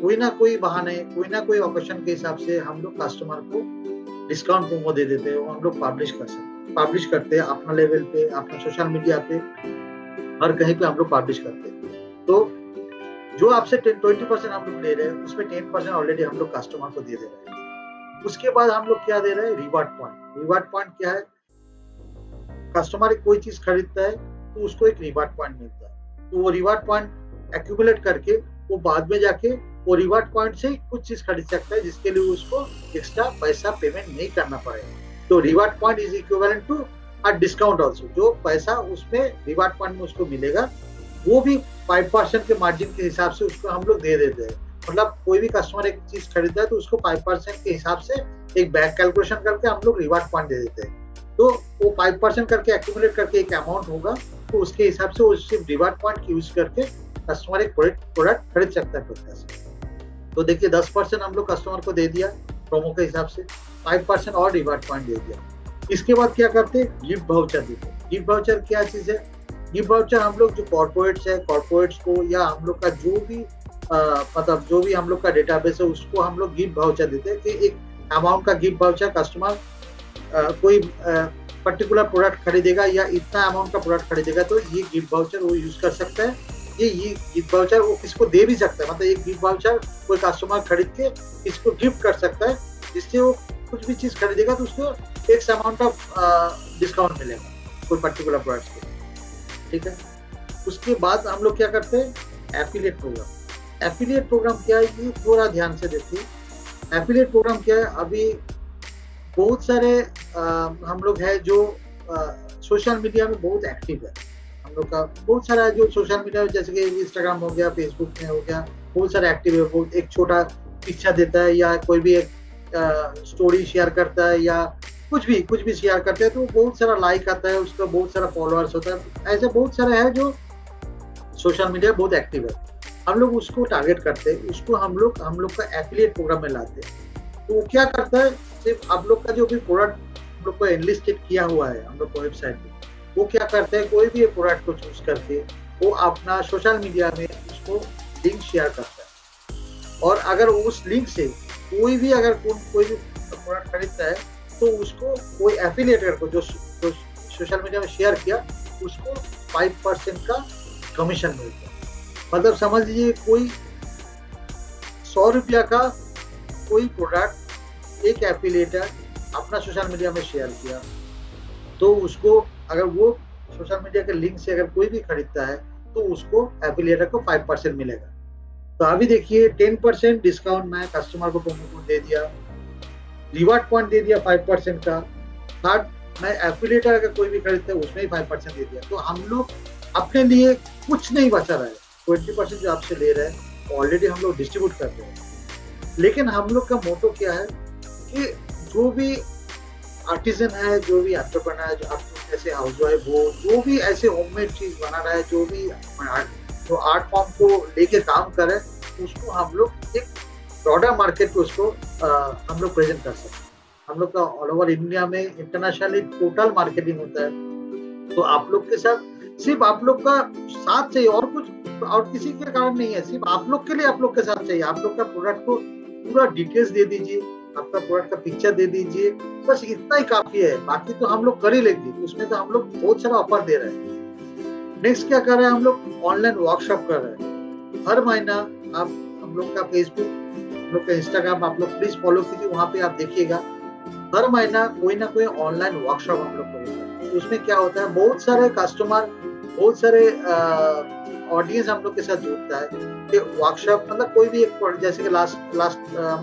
कोई ना कोई बहाने, कोई ना कोई ऑकेशन के हिसाब से हम लोग कस्टमर को डिस्काउंट प्रोमो दे देते हैं। वो हम लोग पब्लिश करते हैं अपना लेवल पे, अपना सोशल मीडिया पे, हर कहीं पे हम लोग पब्लिश करते हैं। तो जो आपसे 20% हम लोग ले रहे हैं उसमें 10% ऑलरेडी हम लोग कस्टमर को दे रहे हैं। उसके बाद हम लोग क्या दे रहे हैं, रिवार्ड पॉइंट। रिवार्ड पॉइंट क्या है, कस्टमर कोई चीज खरीदता है तो उसको एक रिवार्ड पॉइंट मिलता है। तो वो रिवार्ड पॉइंट एक्यूमुलेट करके वो बाद में जाके वो रिवार्ड पॉइंट से कुछ चीज खरीद सकता है, जिसके लिए उसको एक्स्ट्रा पैसा पेमेंट नहीं करना पड़ेगा। तो reward point is equivalent to a discount also. जो पैसा उसमें रिवार्ड पॉइंट में उसको मिलेगा वो भी 5% के मार्जिन के हिसाब से उसको हम लोग दे देते हैं। मतलब कोई भी कस्टमर एक चीज खरीदता है तो उसको 5% के हिसाब से एक बैक कैलकुलेशन करके हम लोग रिवार्ड पॉइंट दे देते हैं। तो वो 5% करके एक्यूमुलेट करके एक अमाउंट होगा, तो उसके हिसाब से वो सिर्फ रिवार्ड पॉइंट यूज करके कस्टमर एक प्रोडक्ट खरीद सकता है। तो देखिए 10% हम लोग कस्टमर को दे दिया, प्रोमो के हिसाब से 5% और रिवार्ड पॉइंट दे दिया। इसके बाद क्या करते, गिफ्ट वाउचर देते। गिफ्ट वाउचर क्या चीज है? गिफ्ट वाउचर हम लोग जो कॉर्पोरेट्स है, कॉर्पोरेट्स को या हम लोग का जो भी मतलब जो भी हम लोग का डेटाबेस है उसको हम लोग गिफ्ट वाउचर देते हैं कि एक अमाउंट का गिफ्ट वाउचर कस्टमर कोई पर्टिकुलर प्रोडक्ट खरीदेगा या इतना अमाउंट का प्रोडक्ट खरीदेगा तो ये गिफ्ट वाउचर वो यूज कर सकता है। ये गिफ्ट वाउचर वो किसको दे भी सकता है, मतलब एक गिफ्ट वाउचर कोई कस्टमर खरीद के इसको गिफ्ट कर सकता है, जिससे वो कुछ भी चीज खरीदेगा तो उसको एक अमाउंट ऑफ डिस्काउंट मिलेगा कोई पर्टिकुलर प्रोडक्ट पे, ठीक है। उसके बाद हम लोग क्या करते हैं, एफिलिएट प्रोग्राम। एफिलिएट प्रोग्राम क्या है, ये थोड़ा ध्यान से देखिए। एफिलिएट प्रोग्राम क्या है, अभी बहुत सारे हम लोग है जो सोशल मीडिया में बहुत एक्टिव है। हम लोग का बहुत सारा जो सोशल मीडिया जैसे कि इंस्टाग्राम हो गया, फेसबुक में हो गया, बहुत सारा एक्टिव है। बहुत एक छोटा पिक्चर देता है या कोई भी एक स्टोरी शेयर करता है या कुछ भी शेयर करते हैं तो बहुत सारा लाइक आता है, उसका बहुत सारा फॉलोअर्स होता है। ऐसे बहुत सारा है जो सोशल मीडिया बहुत एक्टिव है। हम लोग उसको टारगेट करते हैं, उसको हम लोग का एफिलिएट प्रोग्राम में लाते हैं। तो वो क्या करता है, सिर्फ आप लोग का जो भी प्रोडक्ट हम लोग को एनलिस्टेड किया हुआ है हम लोग को वेबसाइट पे, वो क्या करते हैं, कोई भी प्रोडक्ट को चूज करके वो अपना सोशल मीडिया में उसको लिंक शेयर करता है। और अगर उस लिंक से कोई भी प्रोडक्ट खरीदता है तो उसको कोई एफिलिएटर को जो सोशल मीडिया में शेयर किया उसको 5% का कमीशन मिलता है। मतलब समझ लीजिए कोई 100 रुपया का कोई प्रोडक्ट एक एफिलिएटर अपना सोशल मीडिया में शेयर किया तो उसको अगर वो सोशल मीडिया के लिंक से अगर कोई भी खरीदता है तो उसको एफिलिएटर को 5% मिलेगा। तो अभी देखिए 10% डिस्काउंट मैं कस्टमर को प्रोमो कोड दे दिया, रिवार्ड पॉइंट दे दिया 5% का, थर्ड मैं एफिलिएटर अगर कोई भी खरीदता है उसमें ही 5% दे दिया। तो हम लोग अपने लिए कुछ नहीं बचा रहा है, 20% जो आपसे ले रहे हैं ऑलरेडी हम लोग डिस्ट्रीब्यूट कर रहे हैं। लेकिन हम लोग का मोटो क्या है कि जो भी आर्टिजन है, जो भी एंटरप्रेन्योर है, जो आप जैसे हाउसवाइफ हो, जो भी ऐसे होममेड चीज बना रहा है, जो भी जो आर्ट फॉर्म को लेके काम करे, उसको हम लोग एक ब्रॉडर मार्केट को उसको हम लोग प्रेजेंट कर सकते हैं। हम लोग का ऑल ओवर इंडिया में इंटरनेशनली टोटल मार्केटिंग होता है। तो आप लोग के साथ सिर्फ आप लोग का साथ चाहिए और कुछ और किसी के कारण नहीं है, सिर्फ आप लोग के लिए आप लोग के साथ चाहिए। आप लोग का प्रोडक्ट को पूरा डिटेल्स दे दीजिए, आपका प्रोडक्ट का पिक्चर दे दीजिए, बस इतना ही काफी है। बाकी तो हम लोग कर ही लेंगे, उसमें तो हम लोग बहुत सारा ऑफर दे रहे हैं। नेक्स्ट क्या कर रहे हैं, हम लोग ऑनलाइन वर्कशॉप कर रहे हैं। हर महीना आप हम लोग का फेसबुक, हम लोग का इंस्टाग्राम आप लोग प्लीज फॉलो कीजिए, वहाँ पे आप देखिएगा हर महीना कोई ना कोई ऑनलाइन वर्कशॉप हम लोग करेंगे। तो उसमें क्या होता है, बहुत सारे कस्टमर, बहुत सारे ऑडियंस हम लोग के साथ जुड़ता है कि वर्कशॉप मतलब कोई भी एक, जैसे कि लास्ट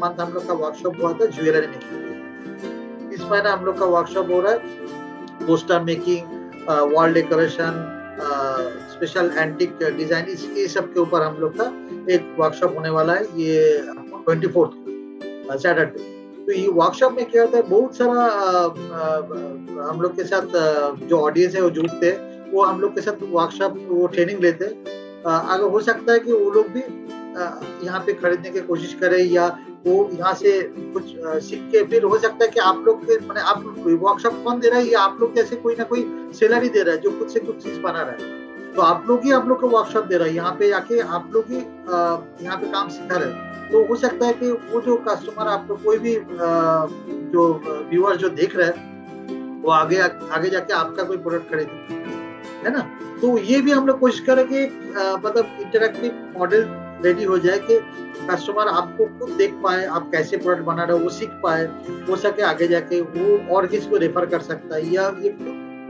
मंथ हम लोग का वर्कशॉप हुआ था ज्वेलरी मेकिंग। इस महीना हम लोग का वर्कशॉप हो रहा है poster making, wall decoration, special antique design, इसके सब के ऊपर हम लोग का एक वर्कशॉप होने वाला है। ये 24 सैटरडे। तो ये वर्कशॉप में क्या होता है, बहुत सारा हम लोग के साथ जो ऑडियंस है वो जुड़ते हैं, वो हम लोग के साथ वर्कशॉप वो ट्रेनिंग लेते हैं। अगर हो सकता है कि वो लोग भी यहाँ पे खरीदने की कोशिश करें या वो यहाँ से कुछ सीख के, फिर हो सकता है कि आप लोग के मैंने आप वर्कशॉप कौन दे रहा है, या आप लोग जैसे कोई ना कोई सेलर ही दे रहा है जो खुद से कुछ चीज बना रहा है, तो आप लोग को वर्कशॉप दे रहा है, यहाँ पे आके आप लोग ही यहाँ पे काम सिखा रहे हैं। तो हो सकता है कि वो जो कस्टमर आप लोग कोई भी जो व्यूअर जो देख रहे हैं वो आगे जाके आपका कोई प्रोडक्ट खरीदे, है ना। तो ये भी हम लोग कोशिश करेंगे मतलब इंटरैक्टिव मॉडल रेडी हो जाए कि कस्टमर आपको खुद देख पाए, आप कैसे प्रोडक्ट बना रहे हो वो सीख पाए, हो सके आगे जाके वो और किसी को रेफर कर सकता है, या ये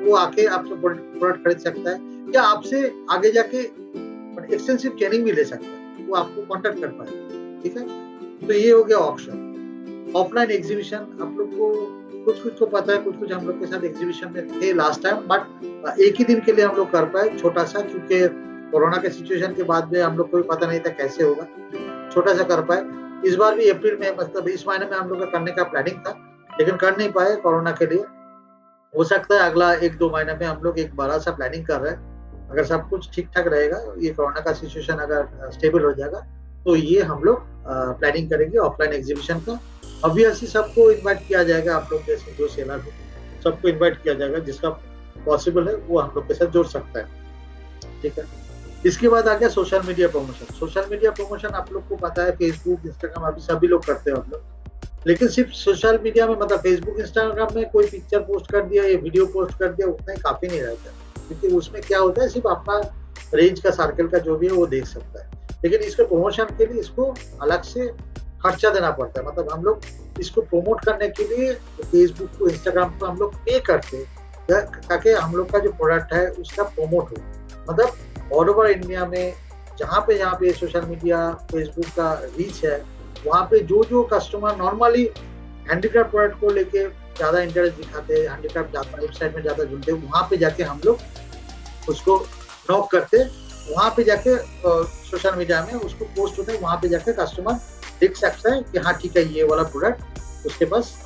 वो आके आपसे प्रोडक्ट खरीद सकता है, या आपसे आगे जाके एक्सटेंसिव ट्रेनिंग भी ले सकता है, वो आपको कांटेक्ट कर पाए। ठीक है, तो ये हो गया ऑप्शन। ऑफलाइन एग्जीबिशन आप लोग को कुछ को पता है, कुछ हम लोग के साथ एग्जीबिशन में थे लास्ट टाइम, बट एक ही दिन के लिए हम लोग कर पाए छोटा सा, क्योंकि कोरोना के सिचुएशन के बाद में हम लोग को भी पता नहीं था कैसे होगा, छोटा सा कर पाए। इस बार भी अप्रैल में मतलब इस महीने में हम लोग का करने का प्लानिंग था, लेकिन कर नहीं पाए कोरोना के लिए। हो सकता है अगला 1-2 महीने में हम लोग एक बड़ा सा प्लानिंग कर रहे हैं, अगर सब कुछ ठीक ठाक रहेगा, ये कोरोना का सिचुएशन अगर स्टेबल हो जाएगा तो ये हम लोग प्लानिंग करेंगे ऑफलाइन एग्जीबिशन का। ऑब्वियसली सबको इनवाइट किया जाएगा, आप लोग जैसे जो सेलर हो सबको इनवाइट किया जाएगा, जिसका पॉसिबल है वो हम लोग के साथ जुड़ सकता है। ठीक है, इसके बाद आ गया social media promotion. Social media promotion आप लोग को पता है, फेसबुक इंस्टाग्राम अभी सभी लोग करते हैं हम लोग, लेकिन सिर्फ सोशल मीडिया में मतलब फेसबुक इंस्टाग्राम में कोई पिक्चर पोस्ट कर दिया या वीडियो पोस्ट कर दिया उतना ही काफी नहीं रहता, क्योंकि उसमें क्या होता है सिर्फ अपना रेंज का सर्कल का जो भी है वो देख सकता है। लेकिन इसके प्रमोशन के लिए इसको अलग से खर्चा देना पड़ता है, मतलब हम लोग इसको प्रमोट करने के लिए फेसबुक को इंस्टाग्राम को हम लोग पे करते हैं ताकि हम लोग का जो प्रोडक्ट है उसका प्रमोट हो। मतलब ऑल ओवर इंडिया में जहाँ पे सोशल मीडिया फेसबुक का रीच है, वहाँ पे जो जो कस्टमर नॉर्मली हैंडीक्राफ्ट प्रोडक्ट को लेके ज्यादा इंटरेस्ट दिखाते हैं, हैंडीक्राफ्ट वेबसाइट में ज्यादा जुड़ते हैं, वहाँ पे जाके हम लोग उसको नॉक करते, वहाँ पे जाके सोशल मीडिया में उसको पोस्ट होते हैं, वहाँ पे जाके कस्टमर देख सकता है कि हाँ ठीक है ये वाला प्रोडक्ट उसके पास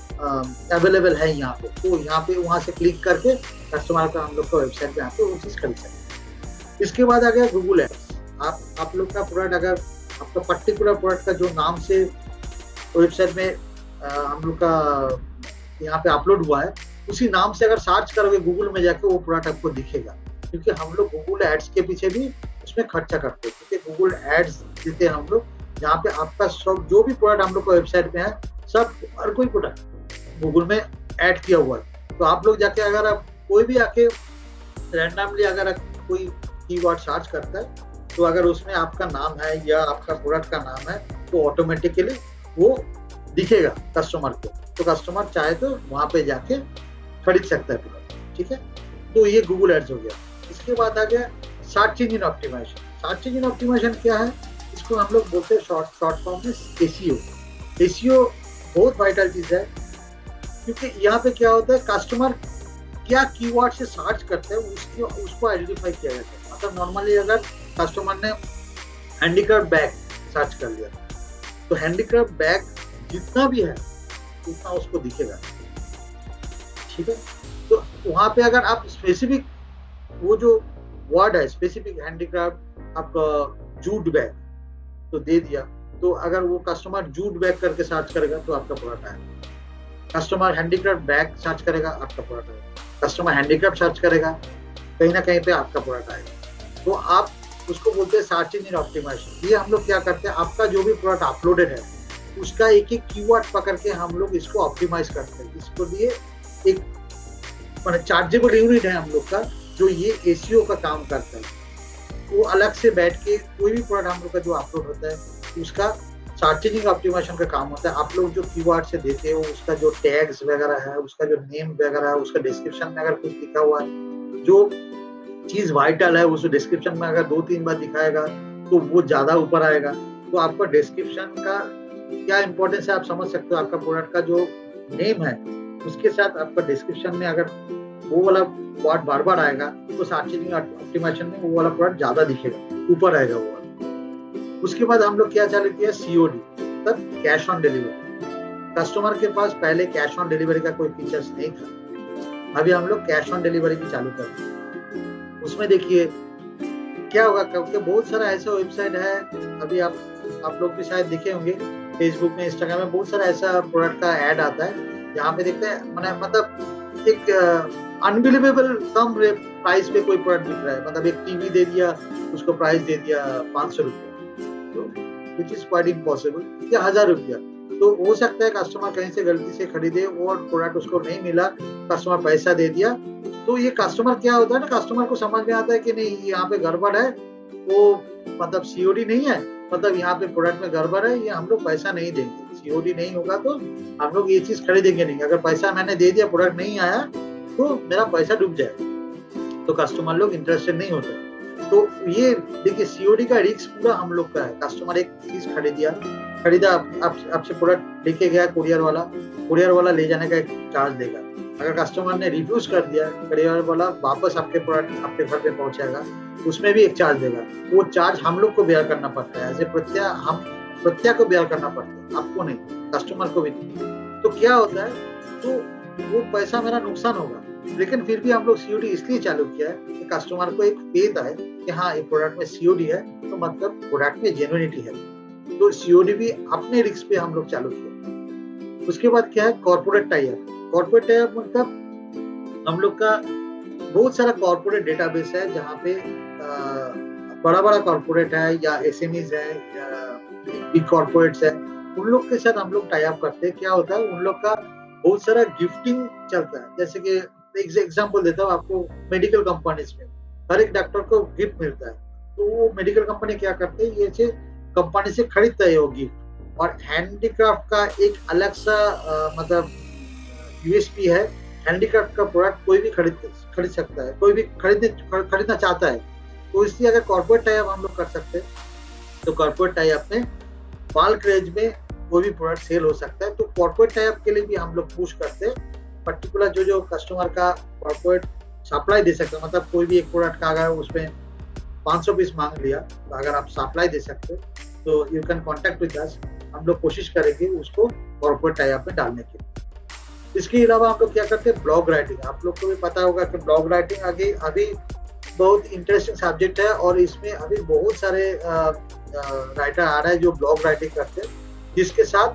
अवेलेबल है यहाँ पे, तो यहाँ पे वहाँ से क्लिक करके कस्टमर का हम लोग का वेबसाइट पे आके वो चीज खरीद सकते हैं। इसके बाद आ गया गूगल एड्स। आप लोग का प्रोडक्ट अगर आपका पर्टिकुलर प्रोडक्ट का जो नाम से वेबसाइट में हम लोग का यहाँ पे अपलोड हुआ है, उसी नाम से अगर सर्च करोगे गूगल में जाके वो प्रोडक्ट आपको दिखेगा, क्योंकि हम लोग गूगल एड्स के पीछे भी उसमें खर्चा करते हैं, क्योंकि गूगल एड्स देते हैं हम लोग जहाँ पे आपका सब जो भी प्रोडक्ट हम लोग का वेबसाइट में है सब हर कोई प्रोडक्ट गूगल में ऐड किया हुआ है। तो आप लोग जाके अगर आप कोई भी आके रैंडमली अगर कोई कीवर्ड सर्च करता है तो अगर उसमें आपका नाम है या आपका प्रोडक्ट का नाम है तो ऑटोमेटिकली वो दिखेगा कस्टमर को, तो कस्टमर चाहे तो वहां पे जाके खरीद सकता है प्रोडक्ट। ठीक है, तो ये गूगल एड्स हो गया। इसके बाद आ गया search engine optimisation. Search engine optimisation क्या है, इसको हम लोग बोलते हैं शॉर्ट फॉर्म में एसईओ। एसईओ बहुत वाइटल चीज है, क्योंकि यहाँ पे क्या होता है कस्टमर क्या कीवर्ड से सर्च करते हैं उसको आइडेंटिफाई किया जाता है। मतलब नॉर्मली अगर कस्टमर ने हैंडीक्राफ्ट बैग सर्च कर लिया तो हैंडीक्राफ्ट बैग जितना भी है उतना उसको दिखेगा। ठीक है, तो वहां पे अगर आप स्पेसिफिक वो जो वर्ड है स्पेसिफिक हैंडीक्राफ्ट आपका जूट बैग तो दे दिया, तो अगर वो कस्टमर जूट बैग करके सर्च करेगा तो आपका प्रोडक्ट आएगा। कस्टमर हैंडीक्राफ्ट बैग सर्च करेगा आपका प्रोडक्ट आएगा। कस्टमर हैंडीक्राफ्ट सर्च करेगा कहीं ना कहीं पे आपका प्रोडक्ट आएगा। तो आप उसको बोलते हैं सर्च इंजन ऑप्टिमाइजेशन। ये हम लोग क्या करते हैं, आपका जो भी प्रोडक्ट अपलोडेड है उसका एक एक कीवर्ड पकड़ के हम लोग इसको ऑप्टिमाइज करते हैं। इसको लिए एक चार्जेबल यूनिट है हम लोग का जो ये एसईओ का काम करता है। वो अलग से बैठ के कोई भी प्रोडक्ट हम लोग का जो अपलोड होता है उसका सर्च इंजन ऑप्टिमाइजेशन का काम होता है। आप लोग जो कीवर्ड से देते हो उसका जो टैग्स वगैरह है, उसका जो नेम वगैरह है, उसका डिस्क्रिप्शन में अगर कुछ लिखा हुआ है, जो चीज वाइटल है उस डिस्क्रिप्शन में अगर 2-3 बार दिखाएगा तो वो ज्यादा ऊपर आएगा। तो आपका डिस्क्रिप्शन का क्या इंपॉर्टेंस है आप समझ सकते हो। आपका प्रोडक्ट का जो नेम है उसके साथ आपका डिस्क्रिप्शन में अगर वो वाला वर्ड बार बार आएगा तो सर्च इंजन ऑप्टिमाइजेशन में वो वाला प्रोडक्ट ज्यादा दिखेगा, ऊपर आएगा वो वाला। उसके बाद हम लोग क्या चालू किया, सीओडी मतलब कैश ऑन डिलीवरी। कस्टमर के पास पहले कैश ऑन डिलीवरी का कोई फीचर्स नहीं था, अभी हम लोग कैश ऑन डिलीवरी भी चालू कर दिए। उसमें देखिए क्या होगा, क्योंकि बहुत सारा ऐसा वेबसाइट है, अभी आप लोग भी शायद देखे होंगे फेसबुक में इंस्टाग्राम में बहुत सारा ऐसा प्रोडक्ट का ऐड आता है जहाँ पे देखते हैं मतलब एक अनबिलीवेबल कम प्राइस पे कोई प्रोडक्ट दिख रहा है। मतलब एक टीवी दे दिया, उसको प्राइस दे दिया 500 रुपया, तो विच इज क्वाइट इम्पॉसिबल, या 1000 रुपया। तो हो सकता है कस्टमर कहीं से गलती से खरीदे और प्रोडक्ट उसको नहीं मिला, कस्टमर पैसा दे दिया। तो ये कस्टमर क्या होता है ना, कस्टमर को समझ में आता है कि नहीं यहाँ पे गड़बड़ है, वो मतलब सीओडी नहीं है, मतलब यहाँ पे प्रोडक्ट में गड़बड़ है, ये हम लोग पैसा नहीं देंगे। सीओडी नहीं होगा तो हम लोग ये चीज खरीदेंगे नहीं। अगर पैसा मैंने दे दिया प्रोडक्ट नहीं आया तो मेरा पैसा डूब जाएगा, तो कस्टमर लोग इंटरेस्टेड नहीं होते। तो ये देखिए सीओडी का रिस्क पूरा हम लोग का है। कस्टमर एक चीज खरीदा आपसे प्रोडक्ट लेके गया, कुरियर वाला ले जाने का एक चार्ज देगा। अगर कस्टमर ने रिफ्यूज कर दिया, कुरियर वाला वापस आपके प्रोडक्ट आपके घर पे पहुंचाएगा, उसमें भी एक चार्ज देगा। वो चार्ज हम लोग को बेयर करना पड़ता है, ऐसे प्रत्यय को बेयर करना पड़ता है, आपको नहीं, कस्टमर को भी नहीं। तो क्या होता है, तो वो पैसा मेरा नुकसान होगा। लेकिन फिर भी हम लोग सीओडी इसलिए चालू किया है कि कस्टमर को एक फेथ है कि हाँ ये प्रोडक्ट में सीओडी है, तो मतलब प्रोडक्ट में जेन्युइनिटी है। तो सीओडी भी अपने रिस्क पे हम लोग चालू किया। उसके बाद क्या है, corporate tie up. Corporate tie up मतलब हम लोग का बहुत सारा कॉर्पोरेट डेटाबेस है जहाँ पे बड़ा बड़ा कॉर्पोरेट है या एसएमईज है या बिग कॉर्पोरेट्स है, उन लोग के साथ हम लोग टाई अप करते हैं। क्या होता है, उन लोग का बहुत सारा गिफ्टिंग चलता है। जैसे कि एग्जांपल देता हूँ आपको, मेडिकल कंपनीज में हर एक डॉक्टर को गिफ्ट मिलता है, तो वो मेडिकल कंपनी क्या करते हैं, ये कंपनी से खरीदता है वो गिफ्ट। और हैंडीक्राफ्ट का एक अलग सा मतलब यूएसपी है। हैंडीक्राफ्ट का प्रोडक्ट कोई भी खरीद सकता है, कोई भी खरीदना चाहता है। तो इसलिए अगर कॉर्पोरेट टाई अप हम लोग कर सकते हैं, तो कॉर्पोरेट टाई अप में बल्क रेंज में कोई भी प्रोडक्ट सेल हो सकता है। तो कॉर्पोरेट टाई अप के लिए भी हम लोग पुश करते हैं। पर्टिकुलर जो कस्टमर का कॉर्पोरेट सप्लाई दे सकते हैं, मतलब कोई भी एक प्रोडक्ट का अगर उसमें 500 पीस मांग लिया, तो अगर आप सप्लाई दे सकते तो you can contact with us. हम लोग कोशिश करेंगे उसको कॉर्पोरेट टाई अप में डालने के लिए। इसके अलावा हम लोग क्या करते हैं, ब्लॉग राइटिंग। आप लोग को भी पता होगा कि ब्लॉग राइटिंग अभी बहुत इंटरेस्टिंग सब्जेक्ट है, और इसमें अभी बहुत सारे राइटर आ रहे हैं जो ब्लॉग राइटिंग करते हैं, जिसके साथ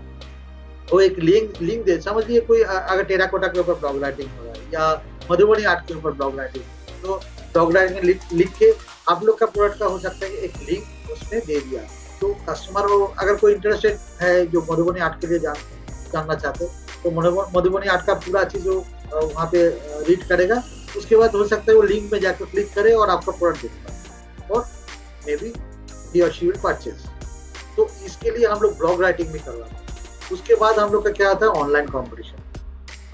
वो एक लिंक दे। समझिए कोई अगर टेराकोटा के ऊपर ब्लॉग राइटिंग हो रहा है या मधुबनी आर्ट के ऊपर ब्लॉग राइटिंग, तो ब्लॉग राइटिंग लिख के आप लोग का प्रोडक्ट का हो सकता है कि एक लिंक उसमें दे दिया, तो कस्टमर अगर कोई इंटरेस्टेड है जो मधुबनी आर्ट के लिए जानना चाहते हैं, तो मधुबनी आर्ट का पूरा चीज वो वहाँ पे रीड करेगा। उसके बाद हो सकता है वो लिंक में जाकर क्लिक करे और आपका प्रोडक्ट देखेगा, और मे बी ही और शी विल परचेज। तो इसके लिए हम लोग ब्लॉग राइटिंग भी करवाते हैं। उसके बाद हम लोग का क्या आता है, ऑनलाइन कॉम्पिटिशन।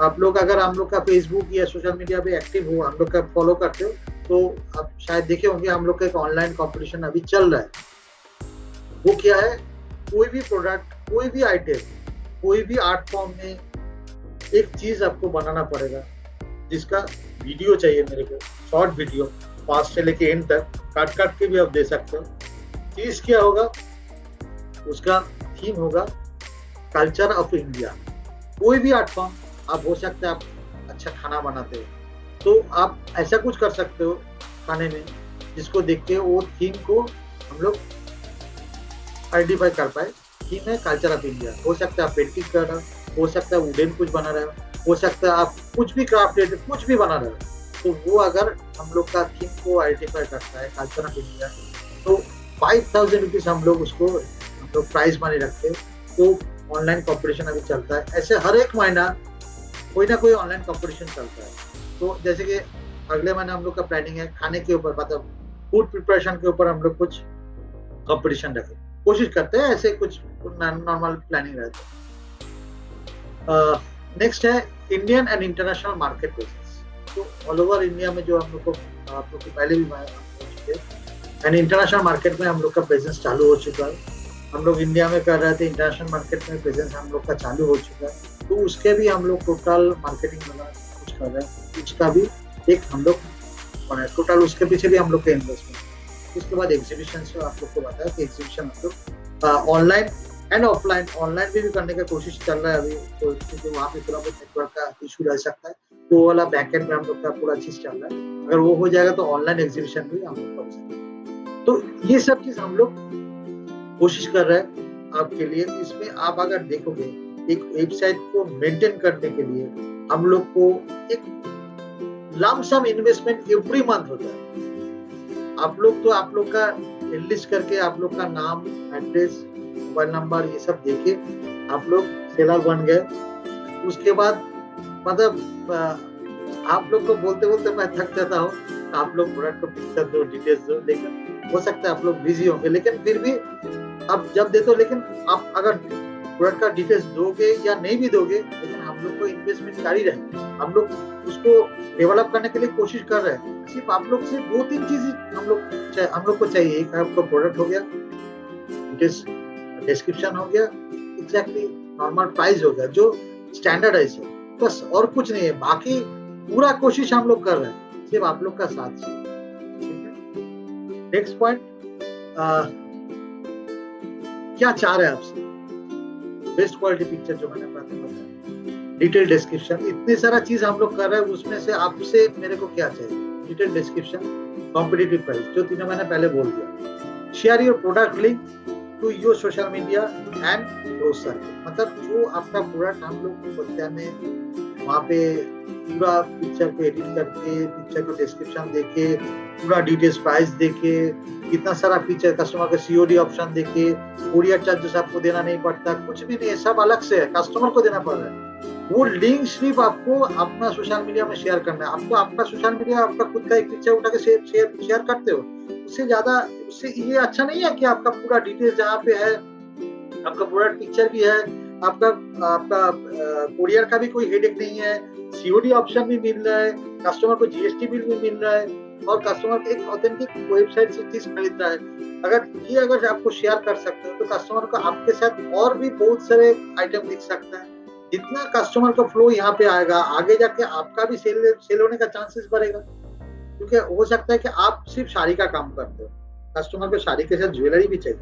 आप लोग अगर हम लोग का फेसबुक या सोशल मीडिया पे एक्टिव हो, हम लोग का फॉलो करते हो, तो आप शायद देखे होंगे हम लोग का एक ऑनलाइन कॉम्पिटिशन अभी चल रहा है। वो क्या है, कोई भी प्रोडक्ट, कोई भी आइटम, कोई भी आर्ट फॉर्म में एक चीज आपको बनाना पड़ेगा, जिसका वीडियो चाहिए मेरे को, शॉर्ट वीडियो, फास्ट से लेके एंड तक काट के भी आप दे सकते हो। चीज क्या होगा, उसका थीम होगा कल्चर ऑफ इंडिया। कोई भी आर्ट फॉर्म, आप हो सकता है आप अच्छा खाना बनाते हो, तो आप ऐसा कुछ कर सकते हो खाने में जिसको देख के वो थीम को हम लोग आइडेंटिफाई कर पाए। थीम है कल्चर ऑफ इंडिया। हो सकता है आप पेंटिंग कर रहे हो, हो सकता है वुडन कुछ बना रहे हो सकता है आप कुछ भी क्राफ्टेड कुछ भी बना रहे हो, तो वो अगर हम लोग का थीम को आइडेंटिफाई करता है कल्चर ऑफ इंडिया, तो 5000 रुपीज हम लोग उसको प्राइज मनी रखते हैं। तो ऑनलाइन कंपटीशन अभी चलता है, ऐसे हर एक महीना कोई ना कोई ऑनलाइन कंपटीशन चलता है। तो जैसे कि अगले महीने हम लोग का प्लानिंग है खाने के ऊपर, मतलब फूड प्रिपरेशन के ऊपर हम लोग कुछ कंपटीशन रखें, कोशिश करते हैं। ऐसे कुछ नॉर्मल प्लानिंग रहता है। नेक्स्ट है Indian and international market business. तो ऑल ओवर इंडिया में जो हम लोग को, आप लोग को पहले भी हो चुके, एंड इंटरनेशनल मार्केट में हम लोग का बिजनेस चालू हो चुका है। हम लोग इंडिया में कर रहे थे, इंटरनेशनल मार्केट में बिजनेस हम लोग का चालू हो चुका है। तो उसके भी हम लोग टोटल मार्केटिंग वाला कुछ कर रहे हैं, उसका भी एक हम लोग टोटल उसके पीछे भी हम लोग का इन्वेस्टमेंट। उसके बाद एग्जीबिशन से आप लोग को बताया कि एग्जीबिशन हम लोग ऑनलाइन एंड ऑफलाइन, ऑनलाइन भी करने का कोशिश चल रहा है अभी, तो क्योंकि वहाँ पे थोड़ा बहुत नेटवर्क का इशू रह सकता है, तो वो वाला बैकएंड में हम लोग का पूरा चीज चल रहा है। अगर वो हो जाएगा तो ऑनलाइन एग्जीबिशन भी हम लोग कर सकते हैं। तो ये सब चीज हम लोग कोशिश कर रहे हैं आपके लिए। इसमें आप अगर देखोगे, एक वेबसाइट को मेंटेन करने के लिए हम लोग को एक लमसम इन्वेस्टमेंट एवरी मंथ होता है। आप लोग का लिस्ट करके आप लोग का नाम, एड्रेस, मोबाइल नंबर ये सब देके आप लोग सेलर बन गए। उसके बाद मतलब आप लोग को बोलते बोलते मैं थक जाता हूँ। आप लोग प्रोडक्ट को पिक्चर दो, डिटेल्स दो, लेकिन हो सकता है आप लोग बिजी होंगे, लेकिन फिर भी आप जब दे दो, लेकिन आप अगर प्रोडक्ट का डिटेल्स दोगे या नहीं भी दोगे, लेकिन हम लोग को इन्वेस्टमेंट जारी रहे। हम लोग उसको डेवलप करने के लिए कोशिश कर रहे हैं। सिर्फ आप लोग से 2-3 चीज हम लोग को चाहिए। एक आपका प्रोडक्ट हो गया, डिस्क्रिप्शन हो गया, एग्जैक्टली नॉर्मल प्राइस हो गया जो स्टैंडर्डाइज है, बस और कुछ नहीं है। बाकी पूरा कोशिश हम लोग कर रहे हैं, सिर्फ आप लोग का साथ चाहिए। नेक्स्ट पॉइंट, क्या चाह रहे हैं आपसे? बेस्ट क्वालिटी पिक्चर जो मैंने बताया, डिटेल डिस्क्रिप्शन, इतने सारा चीज हम लोग कर रहे हैं। उसमें से आपसे मेरे को क्या चाहिए? डिटेल डिस्क्रिप्शन, कॉम्पिटिटिव प्राइस, जो तीनों मैंने पहले बोल दिया। Share your product link, to your social media and growth circle. मतलब जो आपका प्रोडक्ट हम लोग प्रत्या में वहाँ पे पूरा पिक्चर को एडिट करके, पिक्चर को डिस्क्रिप्शन देके, पूरा डिटेल्स प्राइस देके, कितना सारा फीचर, कस्टमर का सीओडी ऑप्शन देके, कोरियर चार्जेस आपको देना नहीं पड़ता, कुछ भी नहीं, सब अलग से है, कस्टमर को देना पड़ रहा है। वो लिंक सिर्फ आपको अपना सोशल मीडिया में शेयर करना है। आपको आपका सोशल मीडिया, आपका खुद का एक पिक्चर उठा के शेयर करते हो, उससे ज्यादा, उससे ये अच्छा नहीं है कि आपका पूरा डिटेल्स जहाँ पे है, आपका पूरा पिक्चर भी है, आपका कोरियर का भी कोई हेडेक नहीं है, सीओडी ऑप्शन भी मिल रहा है, कस्टमर को जीएसटी बिल भी मिल रहा है, और कस्टमर एक ऑथेंटिक वेबसाइट से चीज खरीद रहा है। अगर आपको शेयर कर सकते हो तो कस्टमर को आपके साथ और भी बहुत सारे आइटम दिख सकता है। जितना कस्टमर का फ्लो यहाँ पे आएगा, आगे जाके आपका भी सेल होने का चांसेस बढ़ेगा। क्योंकि हो सकता है कि आप सिर्फ साड़ी का काम करते हो, कस्टमर को साड़ी के साथ ज्वेलरी भी चाहिए,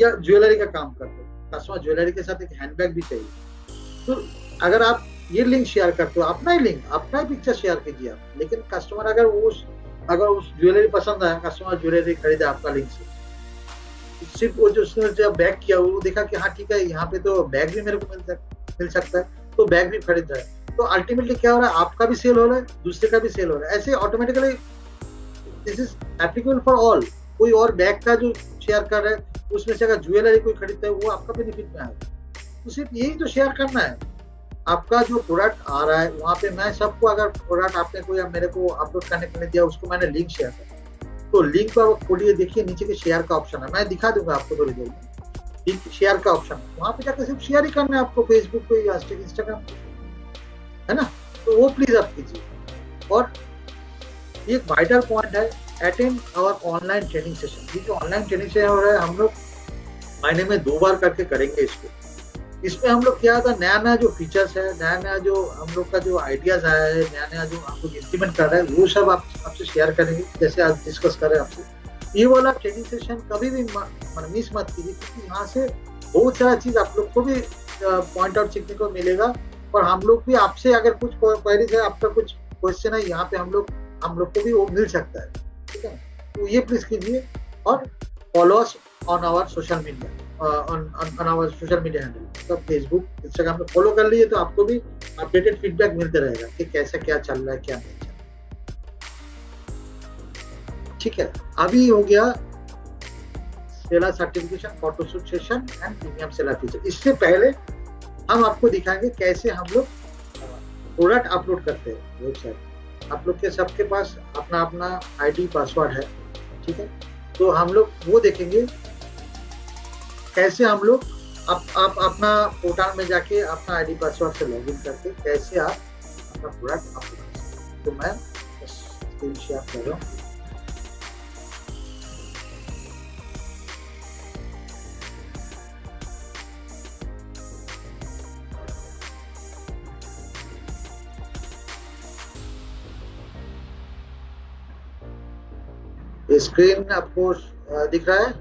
या ज्वेलरी का काम करते हो, कस्टमर ज्वेलरी के साथ एक हैंडबैग भी चाहिए। तो अगर आप ये लिंक शेयर करते हो, अपना ही लिंक, अपना ही पिक्चर शेयर कीजिए आप, लेकिन कस्टमर अगर उस ज्वेलरी पसंद आया, कस्टमर ज्वेलरी खरीदा आपका लिंक से, सिर्फ वो जो उसने जब बैग किया वो देखा कि हाँ ठीक है, यहाँ पे तो बैग भी मेरे को मिल सकता है, तो बैग भी खरीद रहा है। तो अल्टीमेटली क्या हो रहा है, आपका भी सेल हो रहा है, दूसरे का भी सेल हो रहा है। ऐसे automatically this is applicable for all. कोई और बैग का जो शेयर कर रहा है, उसमें से अगर ज्वेलरी कोई खरीदता है, वो आपका बेनिफिट में आएगा। तो सिर्फ यही तो शेयर करना है। आपका जो प्रोडक्ट आ रहा है वहाँ पे मैं सबको, अगर प्रोडक्ट आपने कोई मेरे को अपलोड करने के लिए दिया, उसको मैंने लिंक शेयर कर, तो लिंक को आप खोलिए, देखिए नीचे के शेयर का ऑप्शन है, मैं दिखा दूंगा आपको थोड़ी देर में। लिंक शेयर का ऑप्शन है, वहाँ पे जाकर सिर्फ शेयर ही करना है आपको, फेसबुक पे या इंस्टाग्राम पे, है ना। तो वो प्लीज आप कीजिए। और एक वाइटल पॉइंट है, attend our online training session. ये जो ऑनलाइन ट्रेनिंग सेशन हो रहा है, हम लोग महीने में 2 बार करके करेंगे इसको। इसमें हम लोग क्या था, नया नया जो फीचर्स है, नया नया जो हम लोग का जो आइडियाज आया है, नया नया जो हम लोग इम्प्लीमेंट कर रहे हैं, वो सब आपसे शेयर करेंगे, जैसे आज डिस्कस कर रहे हैं आपसे। ये वाला ट्रेनिंग सेशन कभी भी मिस मत कीजिए, क्योंकि यहाँ से बहुत सारा चीज आप लोग को भी पॉइंट आउट सीखने को मिलेगा। और हम लोग भी आपसे अगर कुछ क्वेरीज है, आपका कुछ क्वेश्चन है, यहाँ पे हम लोग को भी वो मिल सकता है, ठीक है। तो ये प्लीज कीजिए, और follow us on our social media, on our social media handle, तो फेसबुक, इंस्टाग्राम पे फॉलो कर लीजिए, तो आपको भी अपडेटेड फीडबैक मिलते रहेगा कि कैसा क्या चल रहा है, क्या नहीं चल रहा। ठीक है, अभी हो गया seller certification, photoshoot session and premium seller feature. इससे पहले हम आपको दिखाएंगे कैसे हम लोग प्रोडक्ट अपलोड करते हैं वेबसाइट। आप लोग के सबके पास अपना अपना आईडी पासवर्ड है, ठीक है। तो हम लोग वो देखेंगे कैसे हम लोग आप अपना पोर्टल में जाके अपना आईडी पासवर्ड से लॉगिन करके कैसे आप अपना प्रोडक्ट अपलोड कर सकते हैं। तो मैं स्क्रीन शेयर कर रहा हूँ। स्क्रीन आपको दिख रहा है?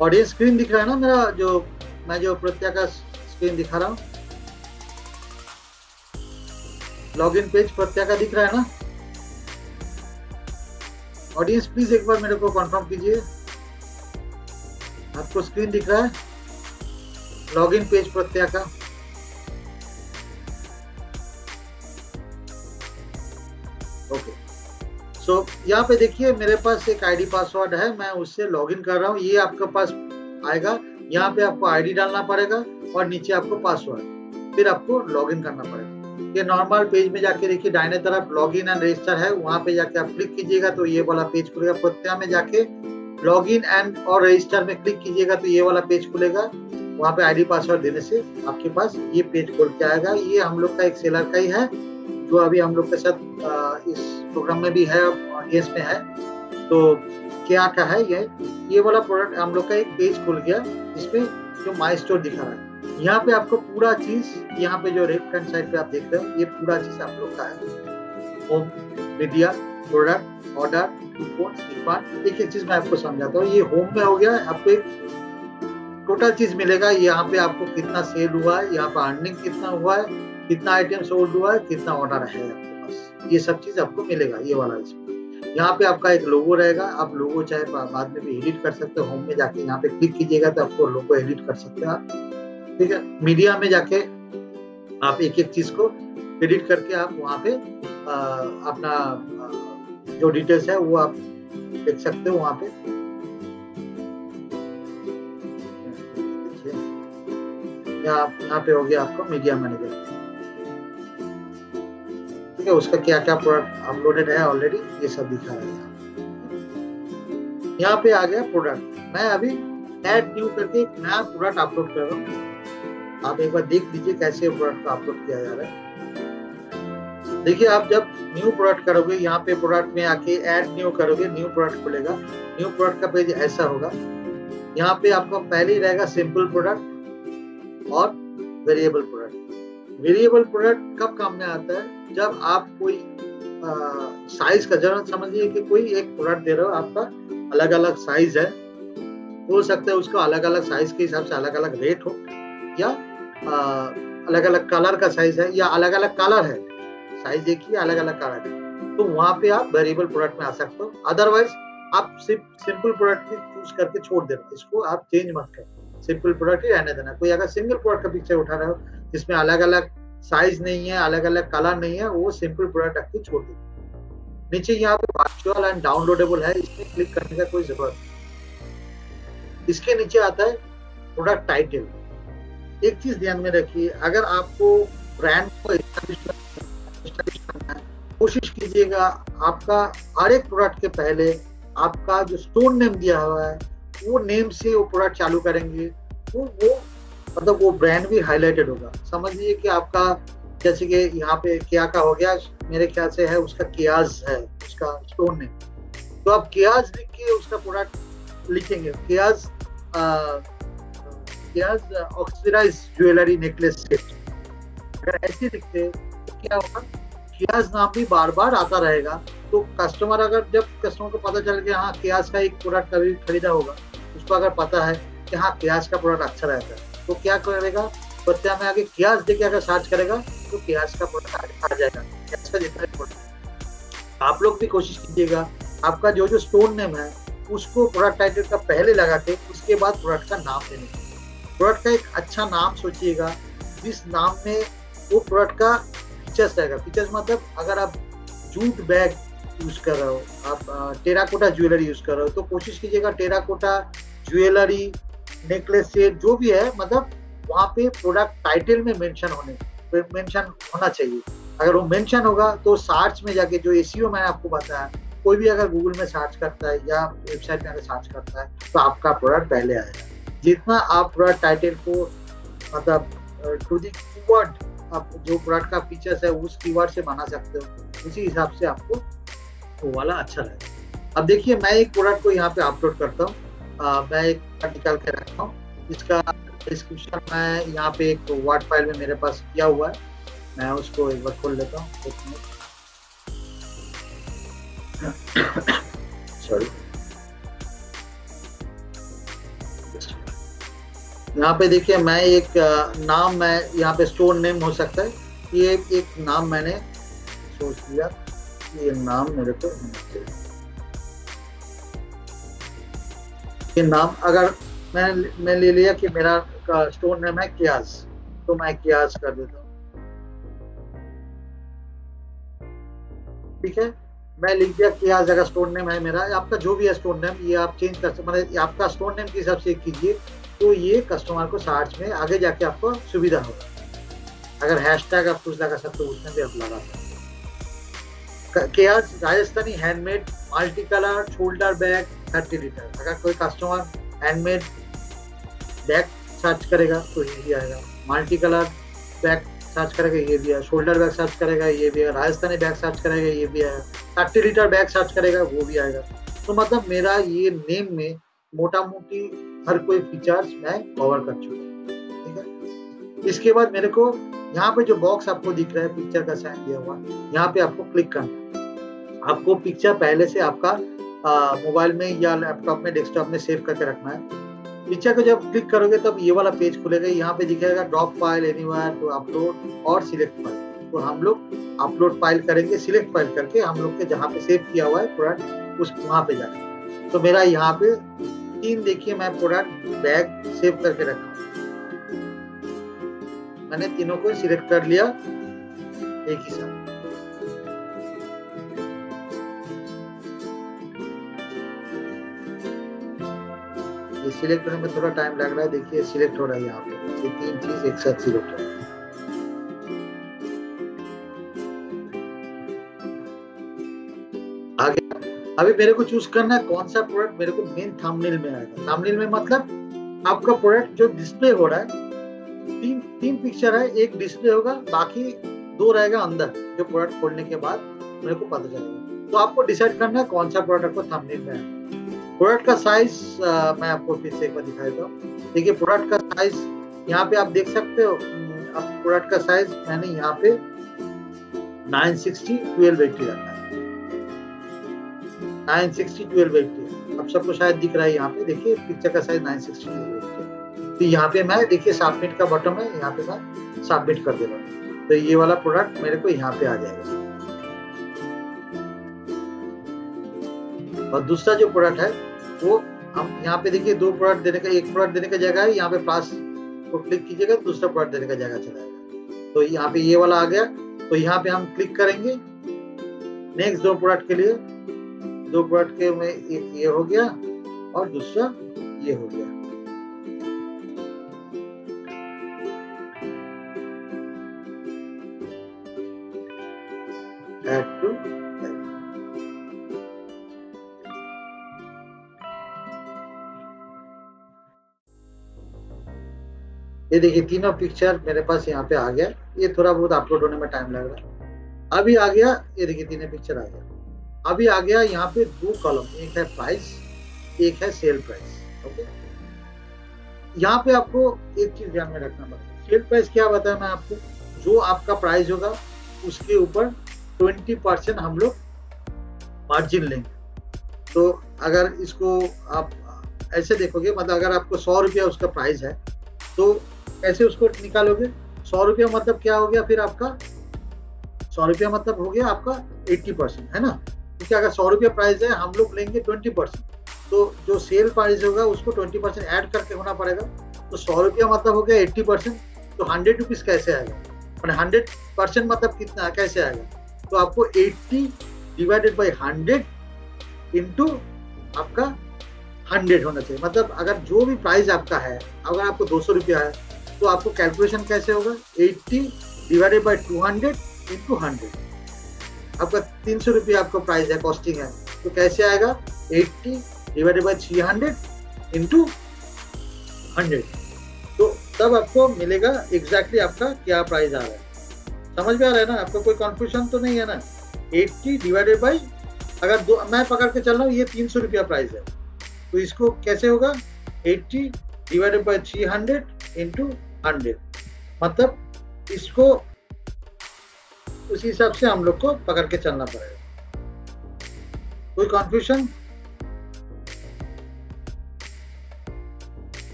ऑडियंस स्क्रीन दिख रहा है ना मेरा, मैं जो प्रत्या का स्क्रीन दिखा रहा हूँ, लॉगिन पेज प्रत्या का दिख रहा है ना? ऑडियंस प्लीज एक बार मेरे को कंफर्म कीजिए, आपको स्क्रीन दिख रहा है लॉगिन पेज प्रत्या का? ओके, सो यहाँ पे देखिए मेरे पास एक आईडी पासवर्ड है, मैं उससे लॉगिन कर रहा हूँ। ये आपके पास आएगा, यहाँ पे आपको आईडी डालना पड़ेगा और नीचे आपको पासवर्ड, फिर आपको लॉगिन करना पड़ेगा। ये नॉर्मल पेज में जाके देखिए दाहिने तरफ लॉगिन एंड रजिस्टर है, वहां पे जाके आप क्लिक कीजिएगा तो ये वाला पेज खुलेगा। प्रत्या में जाके लॉगिन एंड और रजिस्टर में क्लिक कीजिएगा तो ये वाला पेज खुलेगा। वहाँ पे आईडी पासवर्ड देने से आपके पास ये पेज खोल के आएगा। ये हम लोग का एक सेलर का ही है, जो अभी हम लोग के साथ इस प्रोग्राम में भी है, ऑडियंस में है। तो क्या का है ये वाला प्रोडक्ट हम लोग का एक पेज खुल गया, जिसमें जो माई स्टोर दिखा रहा है। यहाँ पे आपको पूरा चीज, यहाँ पे जो लेफ्ट हैंड साइड पे आप देख रहे हो, ये पूरा चीज आप लोग का है। Home, media, product, order, coupon, refund. एक चीज मैं आपको समझाता हूँ। ये होम में हो गया, आपको एक टोटल चीज मिलेगा। यहाँ पे आपको कितना सेल हुआ है, यहाँ पे अर्निंग कितना हुआ है, कितना आइटम सोल्ड हुआ है, कितना ऑर्डर है आपके पास, ये सब चीज आपको मिलेगा ये वाला इसमें। यहाँ पे आपका एक लोगो रहेगा, आप लोगो चाहे बाद में भी एडिट कर सकते हो। होम में जाके यहाँ पे क्लिक कीजिएगा तो आपको लोगो एडिट कर सकते हैं आप, ठीक है। मीडिया में जाके आप एक एक चीज को एडिट करके आप वहाँ पे अपना जो डिटेल्स है वो आप देख सकते हो वहाँ पे। यहाँ पे हो गया आपको मीडिया मैनेजर, ठीक है। उसका क्या क्या प्रोडक्ट अपलोडेड है ऑलरेडी, ये सब दिखा रहा है। यहाँ पे आ गया प्रोडक्ट, मैं अभी ऐड न्यू करके एक नया प्रोडक्ट अपलोड कर रहा हूँ। आप एक बार देख लीजिए कैसे प्रोडक्ट को अपलोड किया जा रहा है। देखिए आप जब न्यू प्रोडक्ट करोगे, यहाँ पे प्रोडक्ट में आके ऐड न्यू करोगे, न्यू प्रोडक्ट खुलेगा। न्यू प्रोडक्ट का पेज ऐसा होगा। यहाँ पे आपका पहले ही रहेगा सिंपल प्रोडक्ट और वेरिएबल प्रोडक्ट। वेरिएबल प्रोडक्ट कब काम में आता है, जब आप कोई साइज का, जरूरत समझिए कि कोई एक प्रोडक्ट दे रहे हो, आपका अलग अलग साइज है, हो सकता है उसका अलग अलग साइज के हिसाब से अलग अलग रेट हो, या अलग अलग कलर का साइज है, या अलग अलग कलर है, साइज एक ही अलग अलग कलर है, तो वहां पे आप वेरिएबल प्रोडक्ट में आ सकते हो। अदरवाइज आप सिर्फ सिंपल प्रोडक्ट चूज करके छोड़ देना, इसको आप चेंज मत करो, सिंपल प्रोडक्ट ही रहने देना। कोई अगर सिंगल प्रोडक्ट का पिक्चर उठा रहे हो जिसमें अलग अलग साइज नहीं है, अलग अलग कलर नहीं है, वो सिंपल प्रोडक्ट रख के छोड़ देना। नीचे यहाँ पे वर्चुअल एंड डाउनलोडेबल है, इसमें क्लिक करने का कोई जरूरत नहीं। इसके नीचे आता है प्रोडक्ट टाइटल। एक चीज ध्यान में रखिए, अगर आपको ब्रांड को कोशिश कीजिएगा आपका हर एक प्रोडक्ट के पहले आपका जो स्टोर नेम दिया हुआ है वो नेम से वो प्रोडक्ट चालू करेंगे, वो मतलब वो ब्रांड भी हाईलाइटेड होगा। समझ लीजिए कि आपका जैसे कि यहाँ पे क्या का हो गया, मेरे ख्याल से है उसका कियाज है उसका स्टोर नेम, तो आप कियाज लिख के उसका प्रोडक्ट लिखेंगे, कियाज ऑक्सीडाइज ज्वेलरी नेकलेस सेट। अगर ऐसे लिखते तो क्या होगा, कियाज नाम भी बार बार आता रहेगा। तो कस्टमर, अगर जब कस्टमर को पता चल गया हाँ कियाज का एक प्रोडक्ट कभी खरीदा होगा, उसको अगर पता है कि हाँ कियाज का प्रोडक्ट अच्छा रहता है, तो क्या करेगा, पत्या में आगे कियाज देके अगर सर्च करेगा तो कियाज का प्रोडक्ट आ जाएगा, कियाज का जितना भी प्रोडक्ट। आप लोग भी कोशिश कीजिएगा आपका जो स्टोर नेम है उसको प्रोडक्ट टाइटल का पहले लगा के उसके बाद प्रोडक्ट का नाम देने का। प्रोडक्ट का एक अच्छा नाम सोचिएगा जिस नाम में वो प्रोडक्ट का फीचर्स रहेगा। फीचर्स मतलब अगर आप जूट बैग यूज कर रहे हो, आप टेराकोटा ज्वेलरी यूज कर रहे हो, तो कोशिश कीजिएगा टेराकोटा ज्वेलरी नेकलेस सेट जो भी है, मतलब वहाँ पे प्रोडक्ट टाइटल में मेंशन होना चाहिए। अगर वो मेंशन होगा तो सर्च में जाके, जो एसईओ मैंने आपको बताया, कोई भी अगर गूगल में सर्च करता है या वेबसाइट में अगर सर्च करता है तो आपका प्रोडक्ट पहले आएगा। जितना आप प्रोडक्ट टाइटल को मतलब टू द कीवर्ड, आप जो प्रोडक्ट का फीचर्स है उस कीवर्ड से बना सकते हो, उसी हिसाब से आपको वो वाला अच्छा रहेगा। अब देखिए मैं एक प्रोडक्ट को यहाँ पे अपलोड करता हूँ, मैं एक निकाल के रखता हूँ, इसका डिस्क्रिप्शन मैं यहाँ पे एक वर्ड फाइल में मेरे पास किया हुआ है, मैं उसको एक बार खोल लेता हूँ, एक मिनट, सॉरी। यहाँ पे देखिए मैं एक नाम, मैं यहाँ पे स्टोर नेम हो सकता है, ये एक नाम मैंने सोच लिया, ये नाम मेरे को, ये नाम अगर मैं ले लिया कि मेरा स्टोर नेम है कियाज, तो मैं कियाज कर देता हूँ, ठीक है। मैं लिख दिया कियाज, अगर स्टोर नेम है मेरा, आपका जो भी है स्टोर नेम ये आप चेंज कर सकते, मतलब आपका स्टोर नेम के हिसाब से कीजिए, तो ये कस्टमर को सर्च में आगे जाके आपको सुविधा होगा। अगर हैशटैग आप कुछ लगा सकते हो उसमें भी आप लगा सकते हो। कियाज Rajasthani handmade multi colour shoulder bag 30 litre. अगर कोई कस्टमर हैंडमेड बैग सर्च करेगा तो ये भी आएगा, मल्टी कलर बैग सर्च करेगा ये भी है, शोल्डर बैग सर्च करेगा ये भी है, राजस्थानी बैग सर्च करेगा ये भी है, 30 लीटर बैग सर्च करेगा वो भी आएगा। तो मतलब मेरा ये नेम में मोटा मोटी हर कोई फीचर्स मैं कवर कर चुका, ठीक है। इसके बाद मेरे को यहाँ पे जो बॉक्स आपको दिख रहा है पिक्चर का साइन दिया हुआ, यहाँ पे आपको क्लिक करना। आपको पिक्चर पहले से आपका मोबाइल में या लैपटॉप में डेस्कटॉप में सेव करके रखना है। पिक्चर को जब क्लिक करोगे तब ये वाला पेज खुलेगा। यहाँ पे दिखेगा drop file, anywhere to upload और सिलेक्ट फाइल। तो हम लोग अपलोड फाइल करेंगे, सिलेक्ट फाइल करके हम लोग के जहाँ पे सेव किया हुआ है प्रोडक्ट उस वहाँ पे जाएंगे। तो मेरा यहाँ पे 3 देखिए मैं प्रोडक्ट बैग सेव करके रखा, मैंने तीनों को सिलेक्ट कर लिया एक ही साथ। ये सिलेक्ट होने में थोड़ा टाइम लग रहा है, देखिए सिलेक्ट हो रहा है यहाँ पे, ये 3 चीज एक साथ सिलेक्ट हो रहा है। आगे अभी मेरे को चूज करना है कौन सा प्रोडक्ट मेरे को मेन थंबनेल में आएगा। थंबनेल में मतलब आपका प्रोडक्ट जो डिस्प्ले हो रहा है, तीन पिक्चर है, एक डिस्प्ले होगा, बाकी 2 रहेगा अंदर, जो प्रोडक्ट खोलने के बाद मेरे को पता चलेगा। तो आपको डिसाइड करना है कौन सा प्रोडक्ट को थंबनेल में आएगा। प्रोडक्ट का साइज मैं आपको फिर से एक बार दिखा देता हूँ। देखिए प्रोडक्ट का साइज यहाँ पे आप देख सकते हो। अब प्रोडक्ट का साइज मैंने यहाँ पे 960 1280 रखा है, 960 1280। अब सबको शायद दिख रहा है यहाँ पे, देखिए पिक्चर का साइज 960 1280। तो यहाँ पे मैं देखिए सबमिट का बटन है, यहाँ पे मैं सबमिट कर दे रहा हूँ। तो ये वाला प्रोडक्ट मेरे को यहाँ पे आ जाएगा। और दूसरा जो प्रोडक्ट है वो हम यहाँ पे देखिए 2 प्रोडक्ट देने का, एक प्रोडक्ट देने का जगह है, यहाँ पे प्लस को क्लिक कीजिएगा दूसरा प्रोडक्ट देने का जगह चला जाएगा। तो यहाँ पे ये वाला आ गया। तो यहाँ पे हम क्लिक करेंगे नेक्स्ट 2 प्रोडक्ट के लिए। 2 प्रोडक्ट के में एक ये हो गया और दूसरा ये हो गया। ऐड टू ये देखिए तीनों पिक्चर मेरे पास यहाँ पे आ गया। ये थोड़ा बहुत अपलोड होने में टाइम लग रहा है। अभी आ गया, ये देखिए तीनों पिक्चर आ गया। अभी आ गया यहाँ पे 2 कॉलम, एक है प्राइस, एक है सेल प्राइस। ओके, यहाँ पे आपको एक चीज ध्यान में रखना पड़ेगा। सेल प्राइस क्या बताया मैं आपको, जो आपका प्राइस होगा उसके ऊपर 20% हम लोग मार्जिन लेंगे। तो अगर इसको आप ऐसे देखोगे, मतलब अगर आपको 100 रुपया उसका प्राइस है तो कैसे उसको निकालोगे? 100 रुपया मतलब क्या हो गया फिर आपका, 100 रुपया मतलब हो गया आपका 80%, है ना। क्योंकि अगर 100 रुपया प्राइस है हम लोग लेंगे 20%, तो जो सेल प्राइस होगा उसको 20% ऐड करके होना पड़ेगा। तो 100 रुपया मतलब हो गया 80%, तो 100 रुपीज कैसे आएगा, 100% मतलब कितना कैसे आएगा? तो आपको 80 डिवाइडेड बाई 100 इंटू आपका 100 होना चाहिए। मतलब अगर जो भी प्राइस आपका है, अगर आपको 200 रुपया है तो आपको कैलकुलेशन कैसे होगा, 80 डिवाइडेड बाई 200 इंटू 100। आपका 300 रुपया आपका प्राइस है, कॉस्टिंग है, तो कैसे आएगा, 80 डिवाइडेड बाई 300 इंटू 100। तो तब आपको मिलेगा एग्जैक्टली आपका क्या प्राइस आ रहा है। समझ में आ रहा है ना? आपको कोई कंफ्यूजन तो नहीं है ना? 80 डिवाइडेड बाई, अगर मैं पकड़ के चल रहा हूँ ये 300 रुपया प्राइस है, तो इसको कैसे होगा, 80 डिवाइडेड बाई 300 इंटू 100। मतलब इसको उसी हिसाब से हम लोग को पकड़ के चलना पड़ेगा। कोई कंफ्यूजन?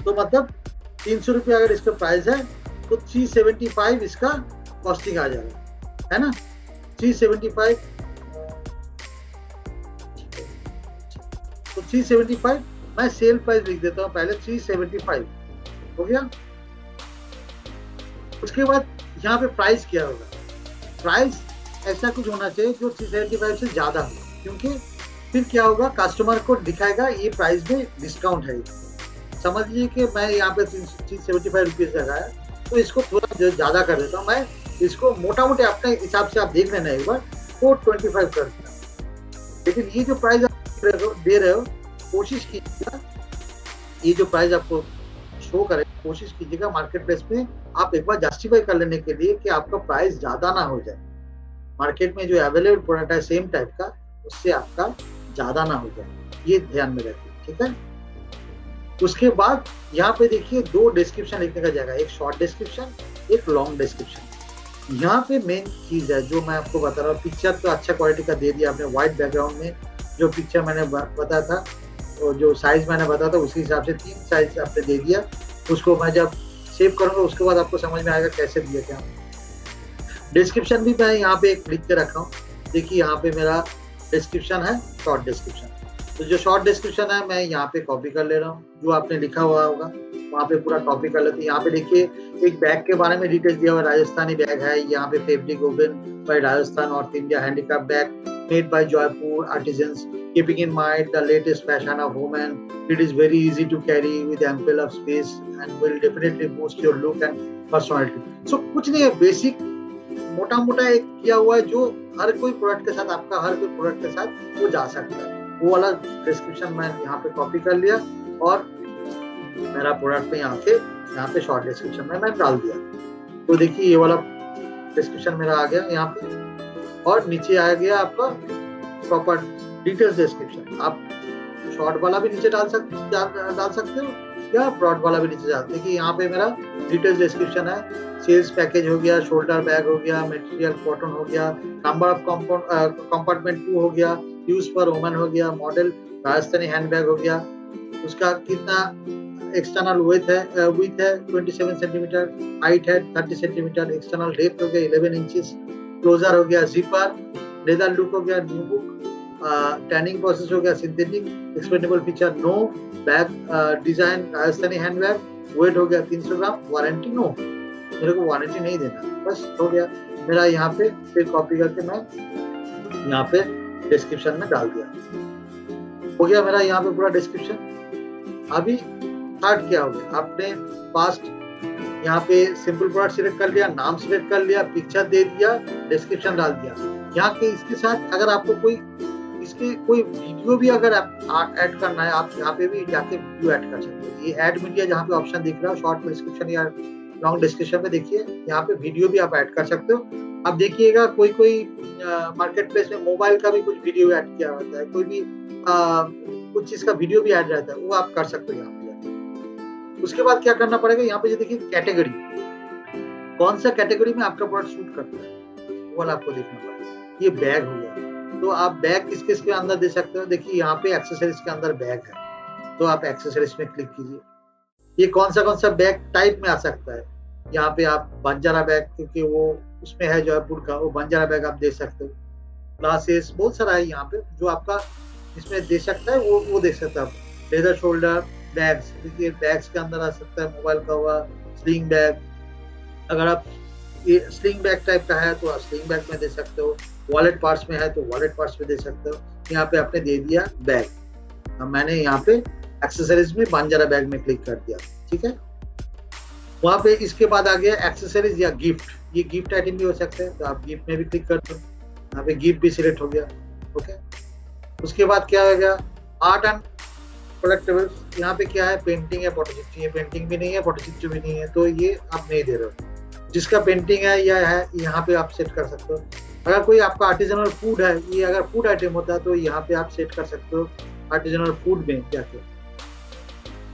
तो मतलब 300 रुपया अगर इसका प्राइस है तो 375 इसका कॉस्टिंग आ जाएगा, है ना। 375, तो 375 मैं सेल प्राइस लिख देता हूँ पहले, 375 हो गया। उसके बाद यहाँ पे प्राइस क्या होगा, प्राइस ऐसा कुछ होना चाहिए जो 375 से ज्यादा हो, क्योंकि फिर क्या होगा, कस्टमर को दिखाएगा ये प्राइस में डिस्काउंट है। समझ लीजिए कि मैं यहाँ पे 375 रुपीज लगाया, तो इसको थोड़ा ज्यादा कर देता हूँ मैं, इसको मोटा मोटे अपने हिसाब से आप देख लेना एक बार, 425 कर देता। लेकिन ये जो प्राइस आप दे रहे हो, कोशिश कीजिएगा ये जो प्राइस आपको शो करे, कोशिश कीजिएगा मार्केट प्लेस में आप एक बार जस्टिफाई कर लेने के लिए कि आपका प्राइस ज्यादा ना हो जाए। मार्केट में जो अवेलेबल प्रोडक्ट है सेम टाइप का, उससे आपका ज्यादा ना हो जाए, ये ध्यान में रखिए, ठीक है। उसके बाद यहाँ पे देखिए 2 डिस्क्रिप्शन लिखने का जगह, एक शॉर्ट डिस्क्रिप्शन, एक लॉन्ग डिस्क्रिप्शन। यहाँ पे मेन चीज है जो मैं आपको बता रहा हूँ, पिक्चर तो अच्छा क्वालिटी का दे दिया आपने, व्हाइट बैकग्राउंड में जो पिक्चर मैंने बताया था जो साइज मैंने बताया था उसी हिसाब से 3 साइज आपने दे दिया। उसको मैं जब सेव करूंगा उसके बाद आपको समझ में आएगा कैसे दिया क्या। डिस्क्रिप्शन भी मैं यहाँ पे एक लिख के रखा हूँ। देखिए यहाँ पे मेरा डिस्क्रिप्शन है, शॉर्ट डिस्क्रिप्शन। तो जो शॉर्ट डिस्क्रिप्शन है मैं यहाँ पे कॉपी कर ले रहा हूँ, जो आपने लिखा हुआ होगा वहाँ पे पूरा कॉपी कर लेते हैं। यहाँ पे देखिए एक बैग के बारे में डिटेल्स दिया हुआ है, राजस्थानी बैग है। यहाँ पे fabric woven by Rajasthan north India handicraft bag made by Jaipur artisans keeping in mind the latest fashion of women. It is very easy to carry with ample of space and will definitely boost your look and personality. So कुछ नहीं है, basic मोटा मोटा एक किया हुआ है जो हर कोई प्रोडक्ट के साथ, आपका हर कोई प्रोडक्ट के साथ वो जा सकता है। वो वाला डिस्क्रिप्शन मैं यहाँ पे कॉपी कर लिया और मेरा प्रोडक्ट पे यहाँ पे शॉर्ट डिस्क्रिप्शन में मैं डाल दिया। तो देखिए ये वाला डिस्क्रिप्शन मेरा आ गया यहाँ पे, और नीचे आ गया आपका प्रॉपर डिटेल्स डिस्क्रिप्शन। आप शॉर्ट वाला भी नीचे डाल सकते हो या ब्रॉड वाला भी नीचे डाल। देखिए यहाँ पे मेरा डिटेल्स डिस्क्रिप्शन है। सेल्स पैकेज हो गया, शोल्डर बैग हो गया, मटेरियल कॉटन हो गया, नंबर ऑफ कंपार्टमेंट 2 हो गया, यूज पर वुमन हो गया, मॉडल राजस्थानी हैंडबैग हो गया, उसका कितना एक्सटर्नल विड्थ है 27 सेंटीमीटर, हाइट है 30 सेंटीमीटर, एक्सटर्नल डेप्थ हो गया 11 इंचेस, क्लोजर हो गया, जिपर, लेदर लुक हो गया, न्यू बुक, टैनिंग प्रोसेस हो गया, synthetic, expandable feature no, bag design Rajasthani handbag, weight हो गया 300 ग्राम, वारंटी नो, मेरे को वारंटी नहीं देना, बस हो गया मेरा। यहाँ पे फिर कॉपी करके मैं यहाँ पे डिस्क्रिप्शन में डाल दिया, हो गया मेरा यहाँ पे पूरा डिस्क्रिप्शन। अभी थर्ड क्या हो गया, आपने फास्ट यहाँ पे सिंपल प्रोडक्ट सिलेक्ट कर लिया, नाम सिलेक्ट कर लिया, पिक्चर दे दिया, डिस्क्रिप्शन डाल दिया। यहाँ के इसके साथ अगर आपको कोई वीडियो भी अगर आप ऐड करना है, आप यहाँ पे भी जाके वीडियो ऐड कर सकते हो। ये ऐड मीडिया जहाँ पे ऑप्शन दिख रहा है शॉर्ट डिस्क्रिप्शन या लॉन्ग डिस्क्रिप्शन में, देखिए यहाँ पे वीडियो भी आप ऐड कर सकते हो। अब देखिएगा कोई मार्केट प्लेस में मोबाइल का भी कुछ वीडियो ऐड किया होता है, कोई भी कुछ चीज का वीडियो भी ऐड रहता है, वो आप कर सकते हो यहाँ पे। उसके बाद क्या करना पड़ेगा, यहाँ पे जो देखिए कैटेगरी, कौन सा कैटेगरी में आपका प्रोडक्ट शूट करता है वो वाला आपको देखना पड़ेगा। ये बैग हो गया, तो आप बैग किस के अंदर दे सकते हो। देखिए यहाँ पे एक्सेसरीज के अंदर बैग है, तो आप एक्सेसरीज में क्लिक कीजिए। ये कौन सा बैग टाइप में आ सकता है, यहाँ पे आप बंजारा बैग, क्योंकि वो उसमें है जयपुर का, वो बंजारा बैग आप दे सकते हो। ग्लासेस बहुत सारा है यहाँ पे जो आपका इसमें दे सकता है, वो देख सकते हो आप। लेदर शोल्डर बैग्स, देखिए बैग्स के अंदर आ सकता है, मोबाइल का हुआ, स्लिंग बैग, अगर आप ये स्लिंग बैग टाइप का है तो आप स्लिंग बैग में दे सकते हो। वॉलेट पार्ट्स में है तो वॉलेट पार्ट्स में दे सकते हो। यहाँ पे आपने दे दिया बैग, अब मैंने यहाँ पे एक्सेसरीज में बंजारा बैग में क्लिक कर दिया, ठीक है। वहाँ पे इसके बाद आ गया एक्सेसरीज या गिफ्ट, ये गिफ्ट आइटम भी हो सकते हैं, तो आप गिफ्ट में भी क्लिक करते हो, यहाँ पे गिफ्ट भी सिलेक्ट हो गया, ओके। उसके बाद क्या हो गया, आर्ट एंड कलेक्टिबल्स, यहाँ पे क्या है, पेंटिंग है, फोटोचिप, ये पेंटिंग भी नहीं है, फोटोचिप भी नहीं है, तो ये आप नहीं दे रहे हो। जिसका पेंटिंग है या है यहाँ पे आप सेट कर सकते हो। अगर कोई आपका आर्टिजनल फूड है, ये अगर फूड आइटम होता है तो यहाँ पे आप सेट कर सकते हो आर्टिजनल फूड में जाके।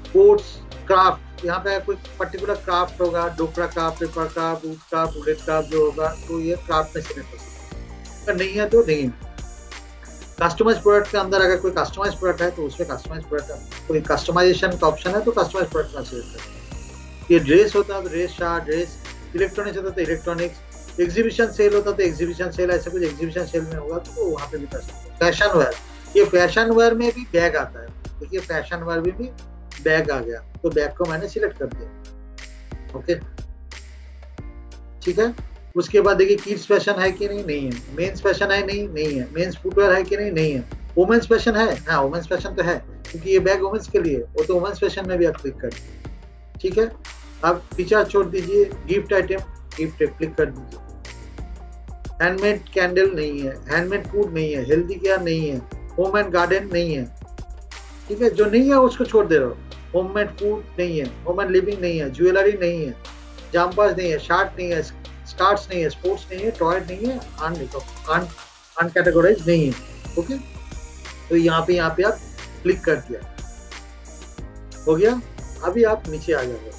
स्पोर्ट्स क्राफ्ट, यहाँ पे कोई पर्टिकुलर क्राफ्ट होगा, Dokra craft, paper craft, wood craft, wooden craft जो होगा, तो ये क्राफ्ट में सिलेक्ट कर सकते हो। अगर नहीं है तो नहीं। कस्टमाइज प्रोडक्ट के अंदर अगर कोई कस्टमाइज प्रोडक्ट है तो उसमें कस्टमाइज प्रोडक्ट, कोई कस्टमाइजेशन का ऑप्शन है तो कस्टमाइज प्रोडक्ट में सिलेक्ट करते हैं। ये ड्रेस होता है तो ड्रेस, शार्ट ड्रेस, इलेक्ट्रॉनिक्स होता है तो इलेक्ट्रॉनिक्स, एग्जीबिशन सेल होता है तो एग्जीबिशन सेल, ऐसा कुछ एग्जीबिशन सेल में होगा तो वहाँ पे भी कर सकते हैं। फैशन वेयर, ये फैशन वेयर में भी बैग आता है, देखिए फैशन वेयर में भी बैग आ गया, तो बैग को मैंने सिलेक्ट कर दिया, ओके, ठीक है। उसके बाद देखिए किड्स फैशन है कि नहीं, नहीं है। मेंस फैशन है, नहीं है। मेंस फुटवेयर है कि नहीं है। वुमेन्स फैशन है, हाँ वुमेन्स फैशन तो है, क्योंकि ये बैग वुमेन्स के लिए, वो तो वुमेन्स फैशन में भी आप क्लिक कर दीजिए, ठीक है। आप पीछा छोड़ दीजिए, गिफ्ट आइटम, गिफ्ट क्लिक कर दीजिए। हैंडमेड कैंडल नहीं है, हैंडमेड फूड नहीं है, हेल्दी केयर नहीं है, होम एंड गार्डन नहीं है, ठीक है। जो नहीं है उसको छोड़ दे रहे हो। होममेड फूड नहीं है, होम एंड लिविंग नहीं है, ज्वेलरी नहीं है, जम्पर्स नहीं है, शार्ट नहीं है, स्कार्ट्स नहीं है, स्पोर्ट्स नहीं है, टॉय नहीं है, अनकैटेगोराइज नहीं है, ओके। तो यहाँ पे आप क्लिक कर दिया, हो गया। अभी आप नीचे आ जाओगे।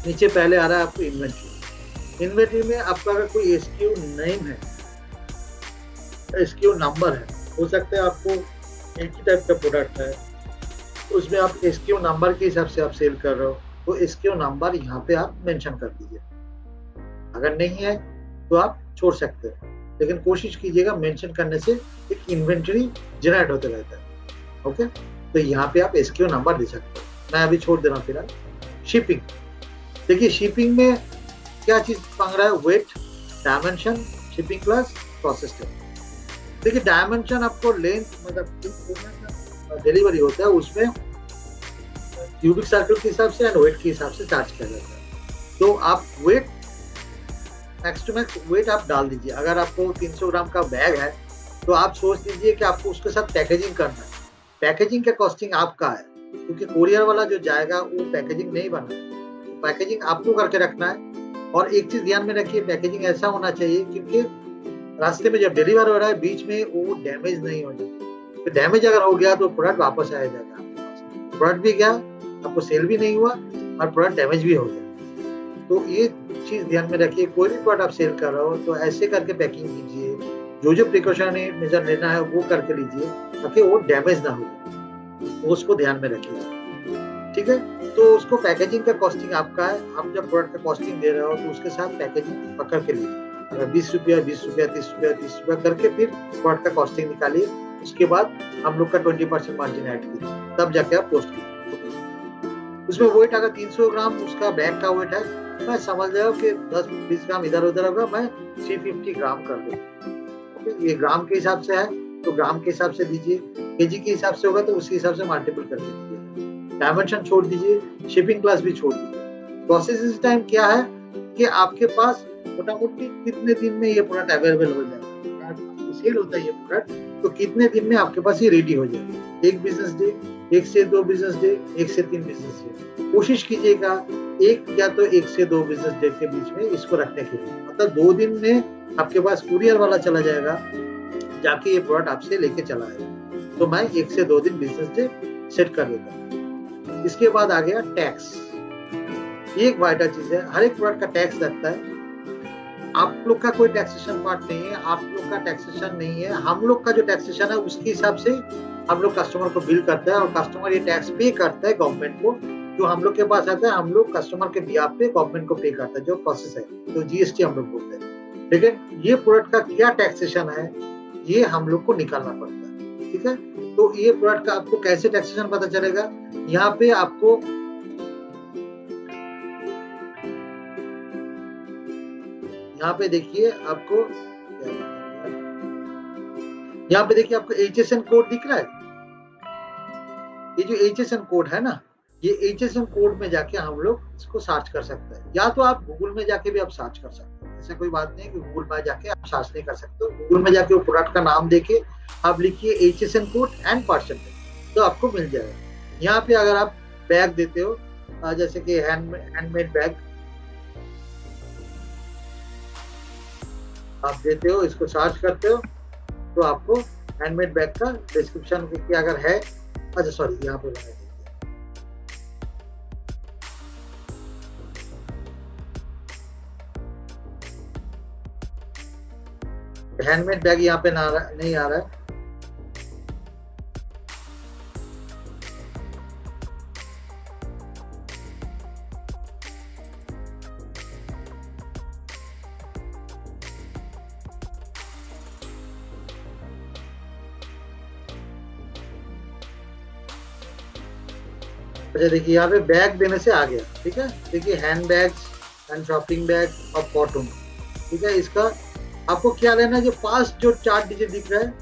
नीचे पहले आ रहा है आपको इन्वेंट्री। इन्वेंट्री में आपका अगर कोई एसक्यू नेम है, एसक्यू नंबर है, हो सकता है आपको एक ही टाइप का प्रोडक्ट है, उसमें आप एसक्यू नंबर के हिसाब से आप सेल कर रहे हो तो एसक्यू नंबर यहाँ पे आप मेंशन कर दीजिए। अगर नहीं है तो आप छोड़ सकते हो, लेकिन कोशिश कीजिएगा मेंशन करने से एक इन्वेंटरी जनरेट होते रहता है। ओके, तो यहाँ पे आप एसक्यू नंबर दे सकते हो। मैं अभी छोड़ दे रहा हूँ फिलहाल। शिपिंग, देखिए शिपिंग में क्या चीज मांग रहा है, weight, dimension, shipping class, process time. देखिए डायमेंशन आपको लेंथ मतलब डिलीवरी होता है, उसमें क्यूबिक सर्कल के हिसाब से एंड वेट के हिसाब से चार्ज किया जाता है। तो आप weight max to max weight आप डाल दीजिए। अगर आपको 300 ग्राम का बैग है तो आप सोच लीजिए कि आपको उसके साथ पैकेजिंग करना है। पैकेजिंग का कॉस्टिंग आपका है, क्योंकि कोरियर वाला जो जाएगा वो पैकेजिंग नहीं बना है, पैकेजिंग आपको करके रखना है। और एक चीज ध्यान में रखिए, पैकेजिंग ऐसा होना चाहिए क्योंकि रास्ते में जब डिलीवर हो रहा है बीच में वो डैमेज नहीं हो जाए। तो डैमेज अगर हो गया तो प्रोडक्ट वापस आया जाएगा आपके पास, प्रोडक्ट भी गया, आपको सेल भी नहीं हुआ और प्रोडक्ट डैमेज भी हो गया। तो ये चीज ध्यान में रखिए, कोई भी प्रोडक्ट आप सेल कर रहे हो तो ऐसे करके पैकिंग कीजिए, जो जो प्रिकॉशनरी मेजर लेना है वो करके लीजिए ताकि वो डैमेज ना हो जाए, तो उसको ध्यान में रखिए। ठीक है, तो उसको पैकेजिंग का कॉस्टिंग आपका है। आप जब प्रोडक्ट का कॉस्टिंग दे रहे हो तो उसके साथ पैकेजिंग पकड़ के लीजिए। अगर 20 रुपया 20 रुपया 30 रुपया 30 रुपया करके फिर प्रोडक्ट का कॉस्टिंग निकालिए। उसके बाद हम लोग का 20% मार्जिन ऐड कीजिए, तब जाके आप पोस्ट कीजिए। उसमें वेट अगर 300 ग्राम उसका बैग का वेट है, मैं समझ जाओ कि 10-20 ग्राम इधर उधर होगा, मैं 350 ग्राम कर दूँ। ये ग्राम के हिसाब से है तो ग्राम के हिसाब से दीजिए, केजी के हिसाब से होगा तो उसी हिसाब से मल्टीपल करके दीजिए। डायमेंशन छोड़ दीजिए, शिपिंग क्लास भी छोड़ दीजिए। प्रोसेसिंग टाइम क्या है कि आपके पास मोटा मोटी कितने दिन में ये प्रोडक्ट अवेलेबल हो जाएगा, सेल होता है ये प्रोडक्ट, तो कितने दिन में आपके पास ये रेडी हो जाएगा। 1 बिजनेस डे, 1 से 2 बिजनेस डे, 1 से 3 बिजनेस डे। कोशिश कीजिएगा 1 या तो 1 से 2 बिजनेस डे के बीच में इसको रखने के लिए, मतलब 2 दिन में आपके पास कुरियर वाला चला जाएगा, जाके ये प्रोडक्ट आपसे लेके चला आएगा। तो मैं 1 से 2 दिन बिजनेस डे सेट कर देता हूँ। इसके बाद आ गया टैक्स। ये एक वाइटल चीज है, हर एक प्रोडक्ट का टैक्स लगता है। आप लोग का कोई टैक्सेशन पार्ट नहीं है, आप लोग का टैक्सेशन नहीं है। हम लोग का जो टैक्सेशन है उसके हिसाब से हम लोग कस्टमर को बिल करते हैं और कस्टमर ये टैक्स पे करता है गवर्नमेंट को। जो हम लोग के पास आता है हम लोग कस्टमर के बिहाफ पे गवर्नमेंट को पे करता है, जो प्रोसेस है, तो जीएसटी हम लोग बोलते हैं। लेकिन ये प्रोडक्ट का क्या टैक्सेशन है ये हम लोग को निकालना पड़ता है। ठीक है, तो ये प्रोडक्ट का आपको कैसे टैक्सेशन पता चलेगा, यहाँ पे आपको यहाँ पे देखिए आपको यहाँ पे देखिए आपको HSN कोड दिख रहा है। ये जो HSN कोड है ना, ये HSN कोड में जाके हम लोग इसको सर्च कर सकते हैं, या तो आप गूगल में जाके भी आप सर्च कर सकते हैं। ऐसा कोई बात नहीं है कि गूगल में जाके आप सर्च नहीं कर सकते हो। गूगल में जाके वो प्रोडक्ट का नाम देके आप लिखिए HSN कोड एंड परसेंटेज, तो आपको मिल जाएगा। यहाँ पे अगर आप बैग देते हो, जैसे कि हैंडमेड बैग आप देते हो, इसको सर्च करते हो तो आपको हैंडमेड बैग का डिस्क्रिप्शन की अगर है, अच्छा सॉरी यहाँ पे बना हैंडमेड बैग यहाँ पे नहीं आ रहा है। अच्छा देखिए यहाँ पे बैग देने से आ गया। ठीक है, देखिए hand bags and shopping bag और कॉटन। ठीक है, इसका आपको क्या लेना है, जो पास जो 4 डिजिट दिख रहा है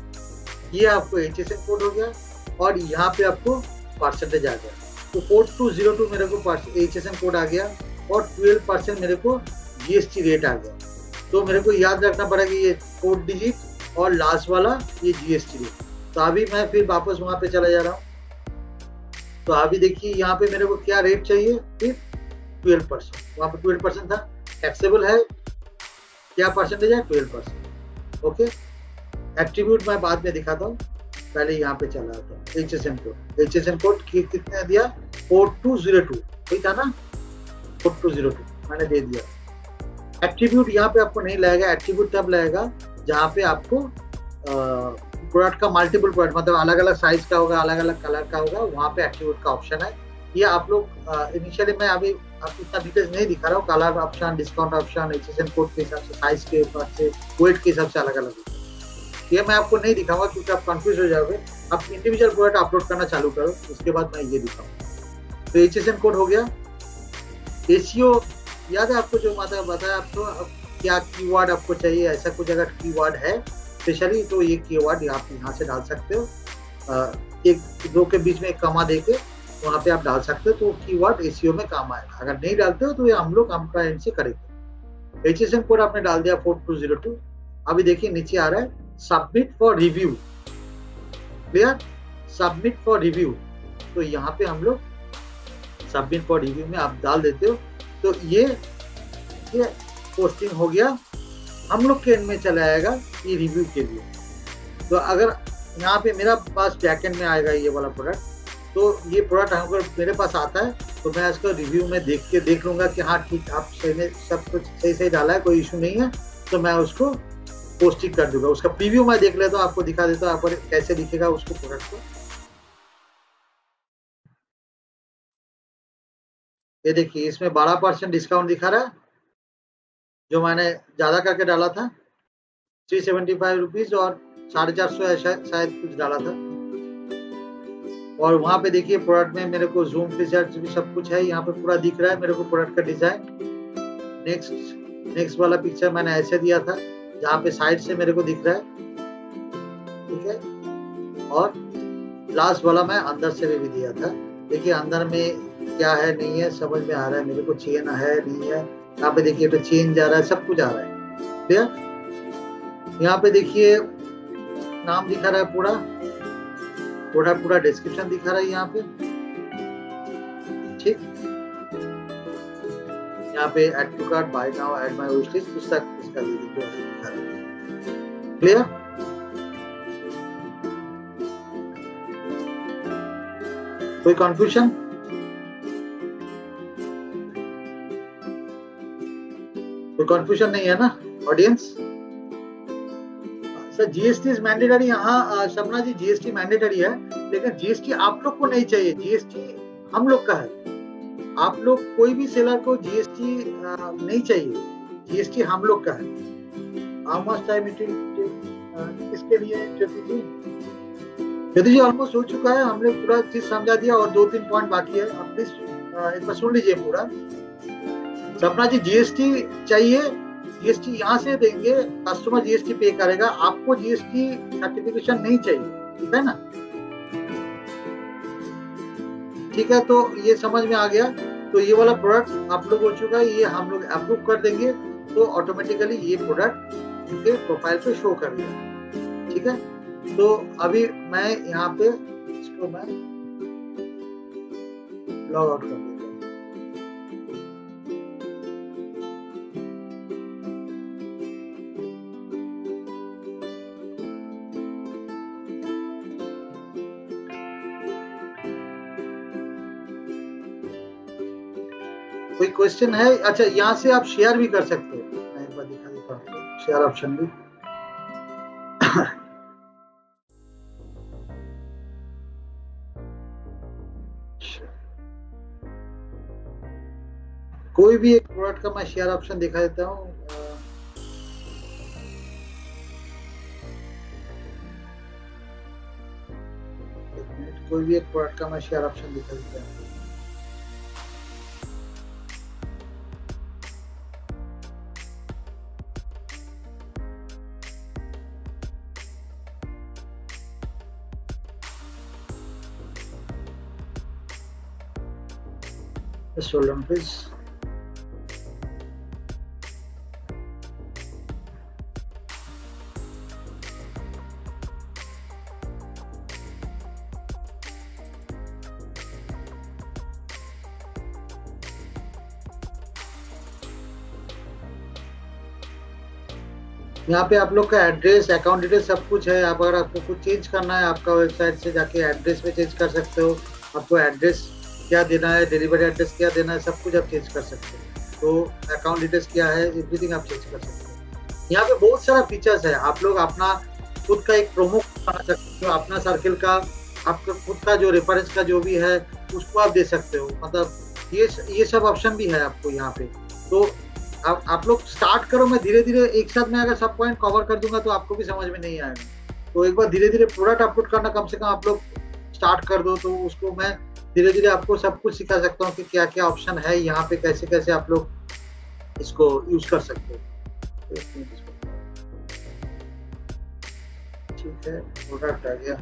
ये आपको HSN कोड हो गया और यहाँ पे आपको परसेंटेज आ गया। तो 4202 मेरे को HSN कोड आ गया और 12% मेरे को GST रेट आ गया। तो मेरे को याद रखना पड़ेगा ये 4 डिजिट और लास्ट वाला ये GST रेट। तो अभी मैं फिर वापस वहां पे चला जा रहा हूँ। तो अभी देखिए यहाँ पे मेरे को क्या रेट चाहिए, फिर 12%, वहां पे 12% था। टैक्सेबल है, क्या परसेंटेज है, 12%। ओके, एट्रीब्यूट मैं बाद में दिखाता हूँ, पहले यहाँ पे चला आता हूँ। HSN कोड कितने दिया, 4202, ठीक था ना, 4202 मैंने दे दिया। एट्रीब्यूट यहाँ पे आपको नहीं लगेगा, एट्रीब्यूट तब लगेगा जहाँ पे आपको प्रोडक्ट का मल्टीपल प्रोडक्ट मतलब अलग अलग साइज का होगा, अलग अलग कलर का होगा, वहाँ पे एट्रीब्यूट का ऑप्शन है। ये आप लोग इनिशियली मैं अभी आपको इतना डिटेल्स नहीं दिखा रहा हूँ, colour option, discount option, HSN code के हिसाब से, साइज के हिसाब से, वेट के हिसाब से अलग अलग होता है। ये मैं आपको नहीं दिखाऊंगा क्योंकि आप कंफ्यूज हो जाओगे। आप इंडिविजुअल प्रोडक्ट अपलोड करना चालू करो, उसके बाद मैं ये दिखाऊंगा। तो HSN कोड हो गया। SEO याद है आपको, जो बताया आपको क्या कीवर्ड आपको चाहिए, ऐसा कुछ अगर कीवर्ड है स्पेशली तो ये कीवर्ड आप यहाँ से डाल सकते हो। एक दो के बीच में एक कमा देके वहाँ पे आप डाल सकते हो, तो कीवर्ड SEO में काम आएगा। अगर नहीं डालते हो तो ये हम लोग हमारा एंड से करेंगे। HSN कोड आपने डाल दिया 4202। अभी देखिए नीचे आ रहा है submit for review. Clear, submit for review. तो यहाँ पे हम लोग सबमिट फॉर रिव्यू में आप डाल देते हो, तो ये पोस्टिंग हो गया, हम लोग के एंड में चला आएगा ये रिव्यू के लिए। तो अगर यहाँ पे मेरा पास बैकएंड में आएगा ये वाला प्रोडक्ट, तो ये प्रोडक्ट अगर मेरे पास आता है तो मैं इसको रिव्यू में देख लूंगा कि हाँ ठीक, आप सही में सब कुछ सही डाला है, कोई इशू नहीं है, तो मैं उसको पोस्टिंग कर दूंगा। उसका प्रीव्यू मैं देख लेता हूँ, आपको दिखा देता हूँ, आपको कैसे दिखेगा उसको प्रोडक्ट को। ये देखिए इसमें 12% डिस्काउंट दिखा रहा है, जो मैंने ज्यादा करके डाला था 375 रुपीज और 450 शायद कुछ डाला था। और वहां पे देखिए प्रोडक्ट में मेरे को जूम फीचर्स भी सब कुछ है, यहाँ पे पूरा दिख रहा है मेरे को प्रोडक्ट का डिजाइन। नेक्स्ट वाला पिक्चर मैंने ऐसे दिया था जहाँ पे साइड से मेरे को दिख रहा है, ठीक है। और लास्ट वाला मैं अंदर से भी दिया था। देखिए अंदर में क्या है नहीं है समझ में आ रहा है मेरे को, चेन है नहीं है, यहाँ पे देखिए तो चेन जा रहा है, सब कुछ आ रहा है। क्लियर। यहाँ पे देखिए नाम दिखा रहा है, पूरा डिस्क्रिप्शन दिखा रहा है यहाँ पे, ठीक। यहाँ पे add to cart, buy now, add my wish list, उस तक इसका दिखा रहा है। क्लियर। कोई कंफ्यूजन? कोई कंफ्यूजन नहीं है ना audience? Sir GST is mandatory. यहाँ शबना जी GST मैंडेटरी है, लेकिन GST आप लोग को नहीं चाहिए, GST हम लोग का है। आप लोग कोई भी सेलर को GST नहीं चाहिए, GST हम लोग का है। How much time it will इसके लिए? ज्योति जी ऑलमोस्ट हो चुका है, हमने पूरा चीज समझा दिया और 2-3 पॉइंट बाकी है। आप प्लीज एक बार सुन लीजिए पूरा। सपना जी GST चाहिए, GST यहाँ से देंगे, कस्टमर GST पे करेगा, आपको GST सर्टिफिकेशन नहीं चाहिए, ठीक है ना? ठीक है, तो ये समझ में आ गया। तो ये वाला प्रोडक्ट आप लोग हो चुका है, ये हम लोग अप्रूव कर देंगे तो ऑटोमेटिकली ये प्रोडक्ट उनके प्रोफाइल पे शो कर देगा, ठीक है। तो अभी मैं यहाँ पे इसको मैं लॉग आउट कर देता हूँ। कोई क्वेश्चन है? अच्छा, यहाँ से आप शेयर भी कर सकते हो, मैं एक बार दिखा देता हूँ शेयर ऑप्शन भी। कोई भी एक प्रोडक्ट का मैं शेयर ऑप्शन दिखा देता हूँ। कोई भी एक प्रोडक्ट का मैं शेयर ऑप्शन दिखा देता हूँ। Just hold on, please. यहाँ पे आप लोग का एड्रेस, अकाउंट डिटेल सब कुछ है। आप अगर आपको कुछ चेंज करना है, आपका वेबसाइट से जाके एड्रेस में चेंज कर सकते हो। आपको एड्रेस क्या देना है, डिलीवरी एड्रेस क्या देना है, सब कुछ आप चेंज कर सकते हो। तो अकाउंट डिटेल्स क्या है, एवरीथिंग आप चेंज कर सकते हो। यहाँ पे बहुत सारा फीचर्स है, आप लोग अपना खुद का एक प्रोमो बना सकते हो, अपना सर्किल का, आपका खुद का जो रेफरेंस का जो भी है उसको आप दे सकते हो। मतलब ये सब ऑप्शन भी है आपको यहाँ पे। तो आप लोग स्टार्ट करो, मैं धीरे धीरे एक साथ में अगर सब पॉइंट कवर कर दूंगा तो आपको भी समझ में नहीं आएगा। तो एक बार धीरे धीरे प्रोडक्ट अपलोड करना कम से कम आप लोग स्टार्ट कर दो, तो उसको मैं धीरे धीरे आपको सब कुछ सिखा सकता हूँ कि क्या क्या ऑप्शन है यहाँ पे, कैसे कैसे आप लोग इसको यूज कर सकते हो। ठीक है, प्रोडक्ट आ गया।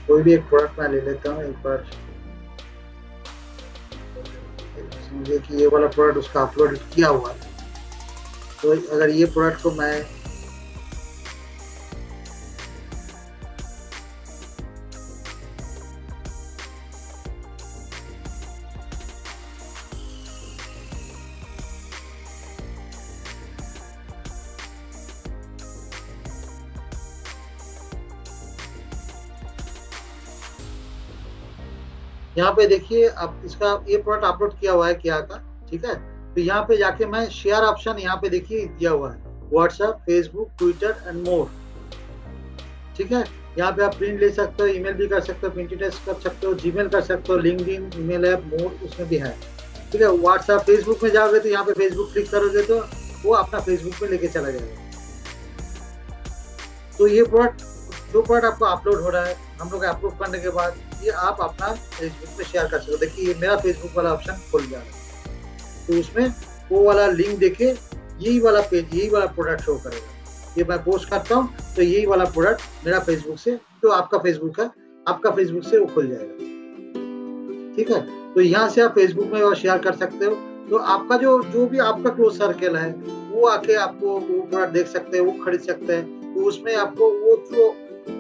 कोई भी एक प्रोडक्ट मैं ले लेता हूँ एक बार। समझिए कि ये वाला प्रोडक्ट उसका अपलोड किया हुआ है, तो अगर ये प्रोडक्ट को मैं यहाँ पे देखिए, आप इसका ये प्रोडक्ट अपलोड किया हुआ है क्या का, ठीक है। तो यहाँ पे जाके मैं शेयर ऑप्शन यहाँ पे देखिए दिया हुआ है, WhatsApp, Facebook, Twitter and more, ठीक है। यहाँ पे आप प्रिंट ले सकते हो, ईमेल भी कर सकते हो, प्रिंट टेस्ट कर सकते हो, जीमेल कर सकते हो, लिंक्डइन, ईमेल ऐप, मोर उसमें भी है, ठीक है। व्हाट्सएप, फेसबुक में जाओगे तो यहाँ पे फेसबुक क्लिक करोगे तो वो अपना फेसबुक में लेके चला जाएगा। तो ये प्रोडक्ट, जो प्रोडक्ट आपको अपलोड हो रहा है, हम लोग अप्रूव करने के बाद ये आप अपना फेसबुक पे शेयर कर सकते हो। देखिए मेरा फेसबुक वाला ऑप्शन खुल गया है, तो उसमें वो वाला लिंक देके यही वाला पेज, यही वाला प्रोडक्ट शो करेगा। ये मैं पोस्ट करता हूँ तो यही वाला प्रोडक्ट मेरा फेसबुक से, जो आपका फेसबुक है, आपका फेसबुक से वो खुल जाएगा, ठीक है। तो यहाँ से आप फेसबुक में शेयर कर सकते हो। तो आपका जो भी आपका क्लोज सर्कल है वो आके आपको वो प्रोडक्ट देख सकते हैं, वो खरीद सकते हैं। तो उसमें आपको वो जो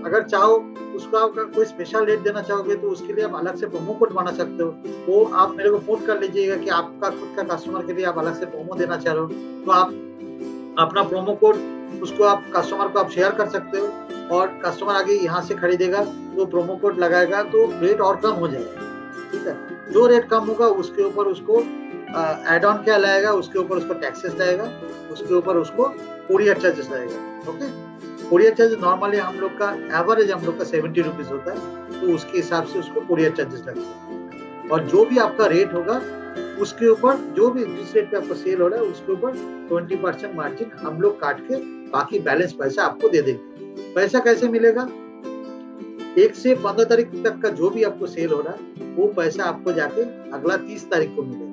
अगर चाहो उसका कोई स्पेशल रेट देना चाहोगे तो उसके लिए आप अलग से प्रोमो कोड बना सकते हो। वो आप मेरे को फोन कर लीजिएगा कि आपका खुद का कस्टमर के लिए आप अलग से प्रोमो देना चाह रहे हो, तो आप अपना प्रोमो कोड उसको आप कस्टमर को आप शेयर कर सकते हो, और कस्टमर आगे यहाँ से खरीदेगा तो प्रोमो कोड लगाएगा तो रेट और कम हो जाएगा, ठीक है। जो रेट कम होगा उसके ऊपर उसको एड ऑन क्या लगेगा, उसके ऊपर उसको टैक्सेस लगेगा, उसके ऊपर उसको कोरियर चार्जेस लगेगा। ओके, कोरियर चार्ज नॉर्मली हम लोग का एवरेज हम लोग का 70 रुपीज होता है, तो उसके हिसाब से उसको कोरियर चार्जेस लगते हैं। और जो भी आपका रेट होगा उसके ऊपर, जो भी जिस रेट पे आपका सेल हो रहा है उसके ऊपर 20% मार्जिन हम लोग काट के बाकी बैलेंस पैसा आपको दे देंगे। पैसा कैसे मिलेगा? 1 से 15 तारीख तक का जो भी आपको सेल हो रहा है वो पैसा आपको जाके अगला 30 तारीख को मिलेगा।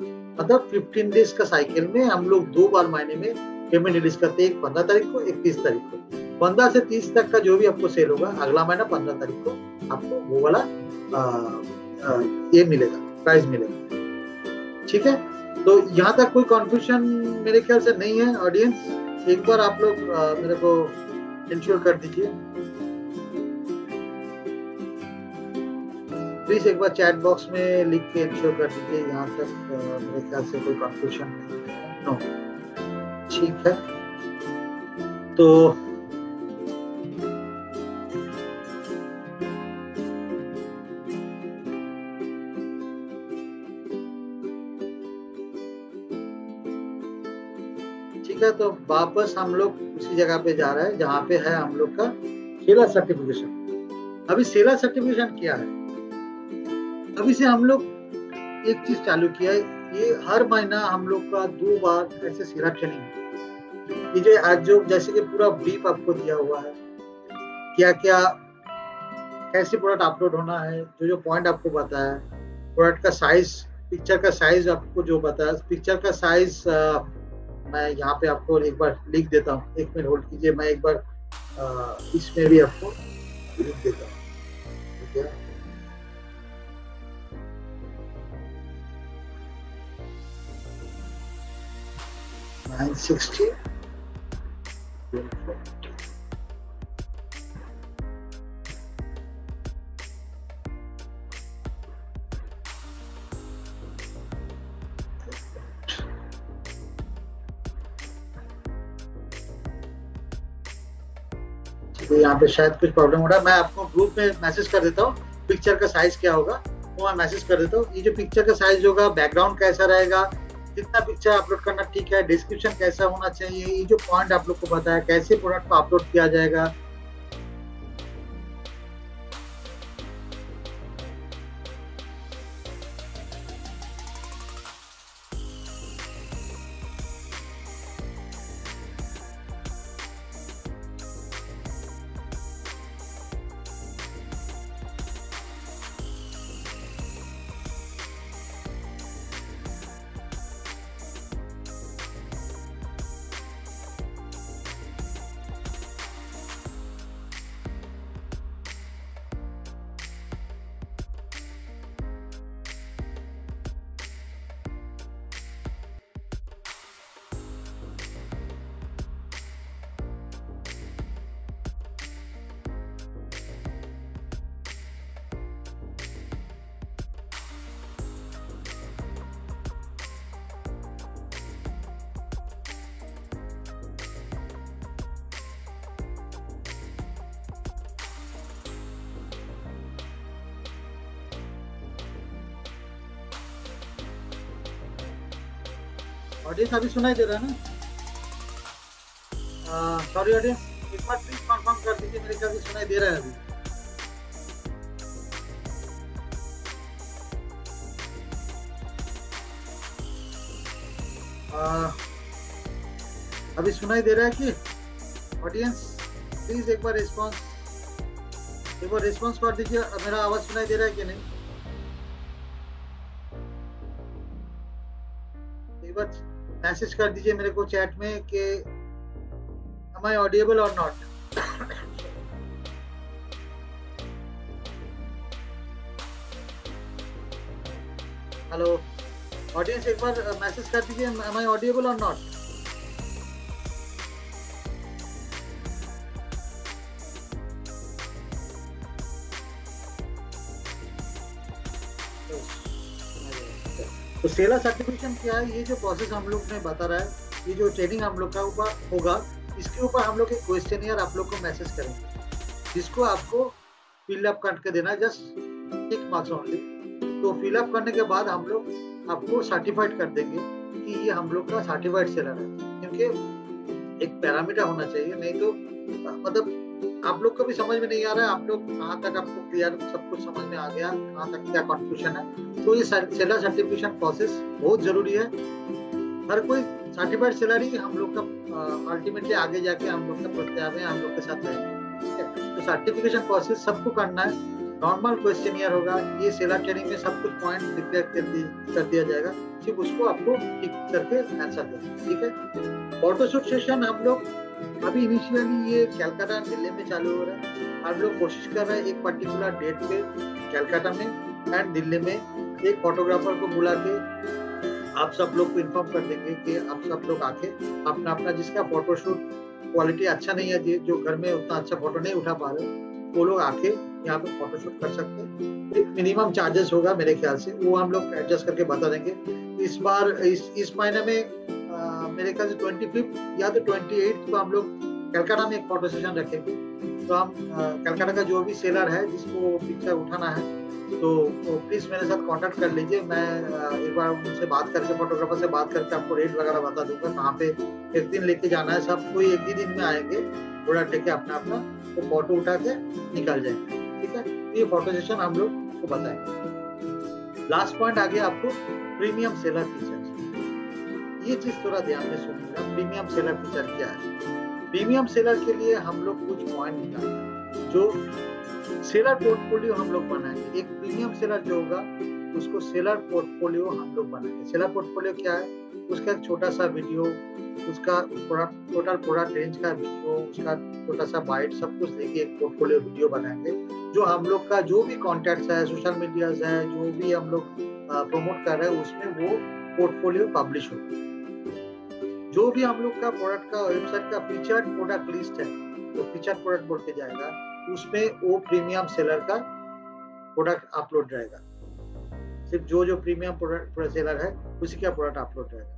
मतलब 15 डेज का साइकिल में हम लोग 2 बार महीने में पेमेंट रिलीज करते हैं, एक 15 तारीख को, एक 30 तारीख को। 15 से 30 तक का जो भी आपको सेल होगा अगला महीना 15 तारीख को आपको वो वाला ये मिलेगा, प्राइस मिलेगा, ठीक है। तो यहाँ तक कोई कंफ्यूजन मेरे ख्याल से नहीं है ऑडियंस। एक बार आप लोग मेरे को इंश्योर कर दीजिए प्लीज, एक बार चैट बॉक्स में लिख के इंश्योर कर दीजिए। यहाँ तक मेरे ख्याल से कोई कंफ्यूजन नहीं है, नो, ठीक है। तो ठीक है, तो वापस हम लोग उसी जगह पे जा रहे हैं जहाँ पे है हम लोग का सेलर सर्टिफिकेशन। अभी सेलर सर्टिफिकेशन क्या है? अभी से हम लोग एक चीज चालू किया है, ये हर महीना हम लोग का 2 बार ऐसे सेलर ट्रेनिंग। ये जो आज जो जैसे कि पूरा ब्रीफ आपको दिया हुआ है, क्या क्या कैसे प्रोडक्ट अपलोड होना है, जो जो पॉइंट आपको बताया, प्रोडक्ट का साइज, पिक्चर का साइज आपको जो बताया, पिक्चर का साइज मैं यहाँ पे आपको एक बार लिख देता हूँ, 1 मिनट होल्ड कीजिए, मैं एक बार इसमें भी आपको लिख देता हूँ, ठीक है। तो यहाँ पे शायद कुछ प्रॉब्लम हो रहा है। मैं आपको ग्रुप में मैसेज कर देता हूँ पिक्चर का साइज क्या होगा, वो मैं मैसेज कर देता हूँ। ये जो पिक्चर का साइज होगा, बैकग्राउंड कैसा रहेगा, कितना पिक्चर अपलोड करना ठीक है, डिस्क्रिप्शन कैसा होना चाहिए, ये जो पॉइंट आप लोग को पता है, कैसे प्रोडक्ट को अपलोड किया जाएगा। ऑडियंस अभी सुनाई दे रहा है ना? सॉरी ऑडियंस, एक बार प्लीज कंफर्म कर दीजिए, मेरे को अभी सुनाई दे रहा है अभी। अभी सुनाई दे रहा है कि ऑडियंस? प्लीज एक बार रिस्पॉन्स कर दीजिए। मेरा आवाज सुनाई दे रहा है कि नहीं? एक बार मैसेज कर दीजिए मेरे को चैट में कि am I audible or not? Hello audience, एक बार मैसेज कर दीजिए am I audible or not? तो सेलर सर्टिफिकेशन क्या है? ये जो प्रोसेस हम लोग ने बता रहा है, ये जो ट्रेनिंग हम लोग का होगा, इसके ऊपर हम लोग एक क्वेश्चनियर आप लोग को मैसेज करेंगे, जिसको आपको फिलअप करके देना है, जस्ट टिक मार्क्स ओनली। तो फिलअप करने के बाद हम लोग आपको सर्टिफाइड कर देंगे कि ये हम लोग का सर्टिफाइड सेलर है, क्योंकि एक पैरामीटर होना चाहिए, नहीं तो मतलब आप लोग को भी समझ में नहीं आ रहा है। आप लोग कहाँ तक आपको क्लियर सब कुछ समझ में आ गया, कहाँ तक क्या कंफ्यूजन है? तो ये सेलर सर्टिफिकेशन प्रोसेस बहुत जरूरी है। हर कोई सर्टिफाइड सेलर ही हम लोग का अल्टीमेटली आगे जाके हम लोग का प्रत्याय में हम लोग के साथ रहेंगे, ठीक है? तो सर्टिफिकेशन प्रोसेस सबको करना है। नॉर्मल क्वेश्चनियर होगा, ये सेलर ट्रेनिंग में सब कुछ पॉइंट डिक्लेयर कर दिया जाएगा, सिर्फ उसको आपको टिक करके आंसर देना, ठीक है? फोटोशूट सेशन हम लोग अभी इनिशियली ये कलकत्ता दिल्ली में चालू हो रहा है। हम लोग कोशिश कर रहे हैं एक पर्टिकुलर डेट पे कलकत्ता में एंड दिल्ली में एक फोटोग्राफर को बुला के आप सब लोग को इन्फॉर्म कर देंगे कि आप सब लोग आके अपना अपना जिसका फोटोशूट क्वालिटी अच्छा नहीं है, जो घर में उतना अच्छा फोटो नहीं उठा पा रहे, वो लोग आके यहाँ पे फोटोशूट कर सकते हैं। एक मिनिमम चार्जेस होगा मेरे ख्याल से, वो हम लोग एडजस्ट करके बता देंगे। इस बार इस महीने में मेरे ख्याल से 25 या तो 28 को हम लोग कलकत्ता में एक फोटो सेशन रखेंगे। तो हम कलकत्ता का जो भी सेलर है जिसको पिक्चर उठाना है, तो प्लीज मेरे साथ कांटेक्ट कर लीजिए। मैं एक बार उनसे बात करके, फोटोग्राफर से बात करके आपको रेट वगैरह बता दूंगा, कहाँ पे एक दिन लेके जाना है। सब कोई एक ही दिन में आएंगे, थोड़ा टेके अपना अपना तो फोटो उठा के निकल जाएंगे, ठीक है? ये फोटो सेशन हम लोग को बताएंगे। लास्ट पॉइंट आ गया आपको प्रीमियम सेलर फीचर। ये चीज थोड़ा ध्यान में सुनिएगा, प्रीमियम सेलर फीचर क्या है? प्रीमियम सेलर के लिए हम लोग कुछ पॉइंट निकालेंगे, जो सेलर पोर्टफोलियो हम लोग बनाएंगे। एक प्रीमियम सेलर जो होगा उसको सेलर पोर्टफोलियो हम लोग बनाएंगे। सेलर पोर्टफोलियो क्या है? उसका एक छोटा सा वीडियो, उसका टोटल प्रोडक्ट रेंज का वीडियो, उसका छोटा सा बाइट, सब कुछ लेके एक पोर्टफोलियो वीडियो बनाएंगे, जो हम लोग का जो भी कॉन्टेक्ट है, सोशल मीडिया है, जो भी हम लोग प्रमोट कर रहे हैं, उसमें वो पोर्टफोलियो पब्लिश होगा। जो भी हम लोग का प्रोडक्ट का वेबसाइट का फीचर्ड प्रोडक्ट लिस्ट है, तो फीचर्ड प्रोडक्ट बोल के जाएगा, उसमें वो प्रीमियम सेलर का प्रोडक्ट अपलोड रहेगा। सिर्फ जो प्रीमियम प्रोडक्ट सेलर है उसी का प्रोडक्ट अपलोड रहेगा।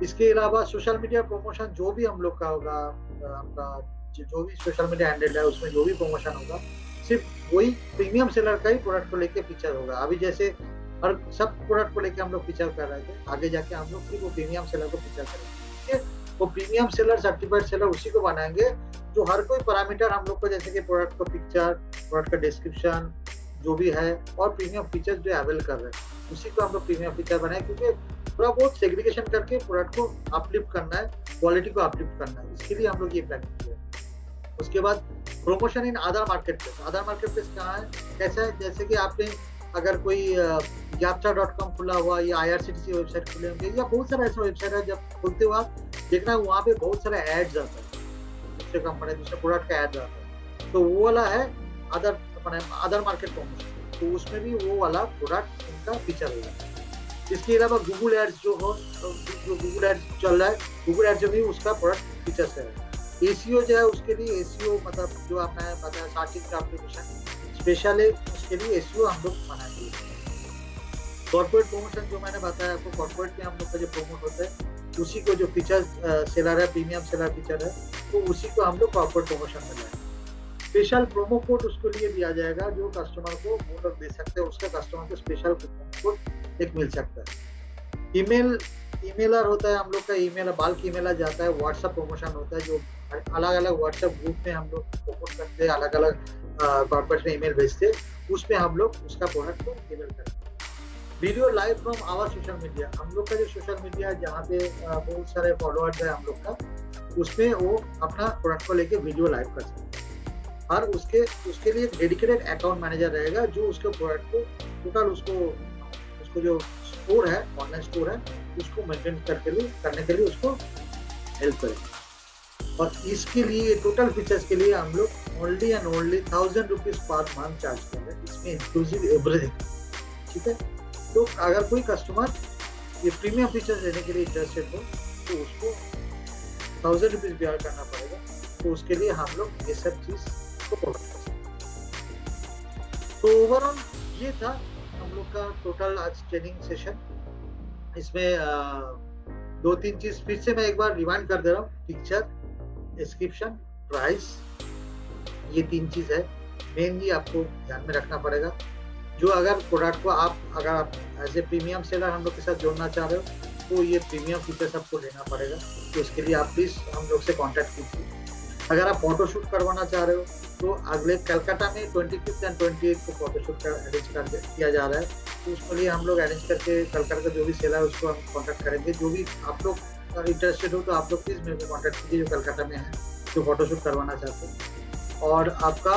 इसके अलावा सोशल मीडिया प्रमोशन जो भी हम लोग का होगा, आपका जो भी सोशल मीडिया हैंडल है उसमें जो भी प्रमोशन होगा सिर्फ वही प्रीमियम सेलर का ही प्रोडक्ट को लेके फीचर होगा। अभी जैसे हर सब प्रोडक्ट को लेके हम लोग फीचर कर रहे थे, आगे जाके हम लोग सिर्फ वो प्रीमियम सेलर को फीचर करेंगे। ठीक है, वो प्रीमियम सेलर सर्टिफाइड सेलर उसी को बनाएंगे जो हर कोई पैरामीटर हम लोग को, जैसे कि प्रोडक्ट को पिक्चर, प्रोडक्ट का डिस्क्रिप्शन जो भी है और प्रीमियम फीचर जो अवेल कर रहे हैं उसी को हम लोग प्रीमियम फीचर बनाए, क्योंकि थोड़ा बहुत सेग्रीगेशन करके प्रोडक्ट को अपलिफ्ट करना है, क्वालिटी को अपलिफ्ट करना है, इसके लिए हम लोग ये प्लानिंग किया। उसके बाद promotion in other market place. Other market place कहाँ है, कैसा है, जैसे कि आपने अगर कोई यात्रा.com खुला हुआ या IRCTC वेबसाइट खुले होंगे या बहुत सारा ऐसा वेबसाइट है, जब खुलते हो आप देखना वहाँ पे बहुत सारा एड्स आता है, दूसरे कंपनी दूसरे प्रोडक्ट का एड आता है, तो वो वाला है अदर मार्केट प्रमोशन, तो उसमें भी वो वाला प्रोडक्ट उनका फीचर होगा। इसके अलावा गूगल एड्स जो गूगल एड्स चल रहा है, गूगल एड्स जो भी उसका प्रोडक्ट फीचर्स है। ACO जो है उसके लिए ACO मतलब जो आपने बताया स्टार्टिंग का एप्लीकेशन स्पेशल है, उसके लिए ACO हम लोग बनाएंगे। कॉर्पोरेट प्रमोशन जो मैंने बताया आपको, कॉर्पोरेट में हम लोग का जो प्रमोट होता है उसी को जो फीचर सेलर है, प्रीमियम सेलर फीचर है, तो उसी को हम लोग कॉर्पोरेट प्रमोशन में लाएंगे। स्पेशल प्रोमो कोड उसको लिए दिया जाएगा जो कस्टमर को वो लोग दे सकते हैं, उसका कस्टमर को स्पेशल प्रोमो कोड एक मिल सकता है। ईमेलर होता है हम लोग का, ईमेल बल्क ईमेलर जाता है। व्हाट्सएप प्रमोशन होता है जो अलग अलग व्हाट्सएप ग्रुप में हम लोग प्रमोट करते हैं, अलग अलग कॉर्पोरेट में ईमेल भेजते हैं, उसमें हम लोग उसका प्रोडक्ट को ईमेल करते हैं। Video live from our social media, हम लोग का जो सोशल मीडिया जहाँ पे बहुत सारे फॉलोअर्स है हम लोग का, उसमें वो अपना प्रोडक्ट को लेके वीडियो लाइव कर सकते हैं। और उसके लिए डेडिकेटेड अकाउंट मैनेजर रहेगा जो उसके प्रोडक्ट को टोटल उसको जो स्टोर है, ऑनलाइन स्टोर है, उसको मेंटेन करने के लिए उसको हेल्प करेंगे। और इसके लिए टोटल फीचर्स के लिए हम लोग only and only 1000 rupees per month charge कर रहे हैं, इसमें इंक्लूसिव एवरीथिंग। ठीक है, तो अगर कोई कस्टमर ये प्रीमियम फीचर्स लेने के लिए इंटरेस्टेड हो तो उसको 1000 रुपीज बियर करना पड़ेगा, तो उसके लिए हम लोग ये सब चीज को प्रोवाइड कर सकते हैं। तो ओवरऑल ये था हम लोग का टोटल आज ट्रेनिंग सेशन। इसमें 2-3 चीज फिर से मैं एक बार रिवाइंड कर दे रहा हूँ, पिक्चर, डिस्क्रिप्शन, प्राइस, ये 3 चीज है मेनली आपको ध्यान में रखना पड़ेगा। जो अगर प्रोडक्ट को अगर आप एज ए प्रीमियम सेलर हम लोग के साथ जोड़ना चाह रहे हो तो ये प्रीमियम फीचर्स आपको लेना पड़ेगा, तो इसके लिए आप प्लीज हम लोग से कांटेक्ट कीजिए। अगर आप फोटोशूट करवाना चाह रहे हो तो अगले कलकत्ता में 25 एंड 28 को फोटोशूट अरेंज किया जा रहा है, तो उसके लिए हम लोग अरेंज करके कलकत्ता का जो भी सेलर है उसको हम कॉन्टेक्ट करेंगे। जो भी आप लोग इंटरेस्टेड हो तो आप लोग प्लीज मेरे को कॉन्टेक्ट कीजिए जो कलकत्ता में है, जो फोटोशूट करवाना चाहते हैं। और आपका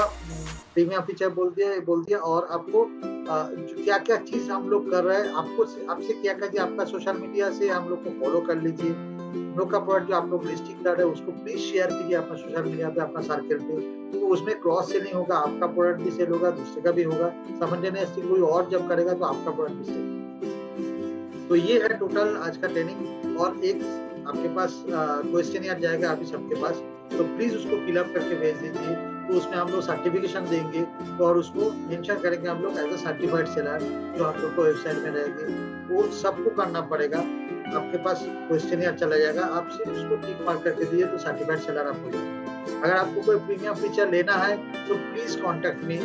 प्रीमियम फीचर बोल दिया और आपको क्या क्या चीज हम लोग कर रहे हैं, आपसे क्या कीजिए, आपका सोशल मीडिया से हम लोग को फॉलो कर लीजिए। हम लोग का प्रोडक्ट जो आप लोग लिस्टिंग कर रहे हैं उसको प्लीज शेयर कीजिए अपना सोशल मीडिया पे, अपना सर्कल पे, तो उसमें क्रॉस सेलिंग होगा, आपका प्रोडक्ट भी सेल होगा, दूसरे का भी होगा, साइमल्टेनियसली कोई और जब करेगा तो आपका प्रोडक्ट भी सेल। तो ये है टोटल आज का ट्रेनिंग। और एक आपके पास क्वेश्चन याद जाएगा अभी सबके पास, तो प्लीज उसको फिलअप करके भेज दीजिए, तो उसमें हम लोग सर्टिफिकेशन देंगे और उसको मेंशन करेंगे हम लोग एज अ सर्टिफाइड सेलर, जो आप लोग को वेबसाइट में रहेंगे। वो सबको करना पड़ेगा, आपके पास क्वेश्चन याद चला जाएगा, आप सिर्फ उसको टिक मार्क करके दिए तो सर्टिफाइड सेलर आप हो जाएंगे। अगर आपको कोई प्रीमियम फीचर लेना है तो प्लीज कॉन्टेक्ट मी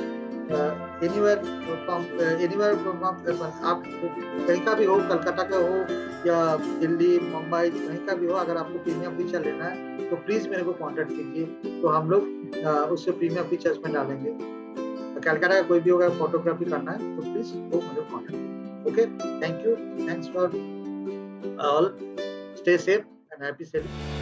एनीवेयर आप कहीं का भी हो, कलकत्ता का हो या दिल्ली, मुंबई, कहीं का भी हो, अगर आपको प्रीमियम फीचर लेना है तो प्लीज मेरे को कांटेक्ट कीजिए, तो हम लोग उससे प्रीमियम फीचर्स में डालेंगे। कलकत्ता का कोई भी होगा, फोटोग्राफी करना है तो प्लीज वो मुझे contact. Okay, thank you, thanks for all, stay safe and happy selling.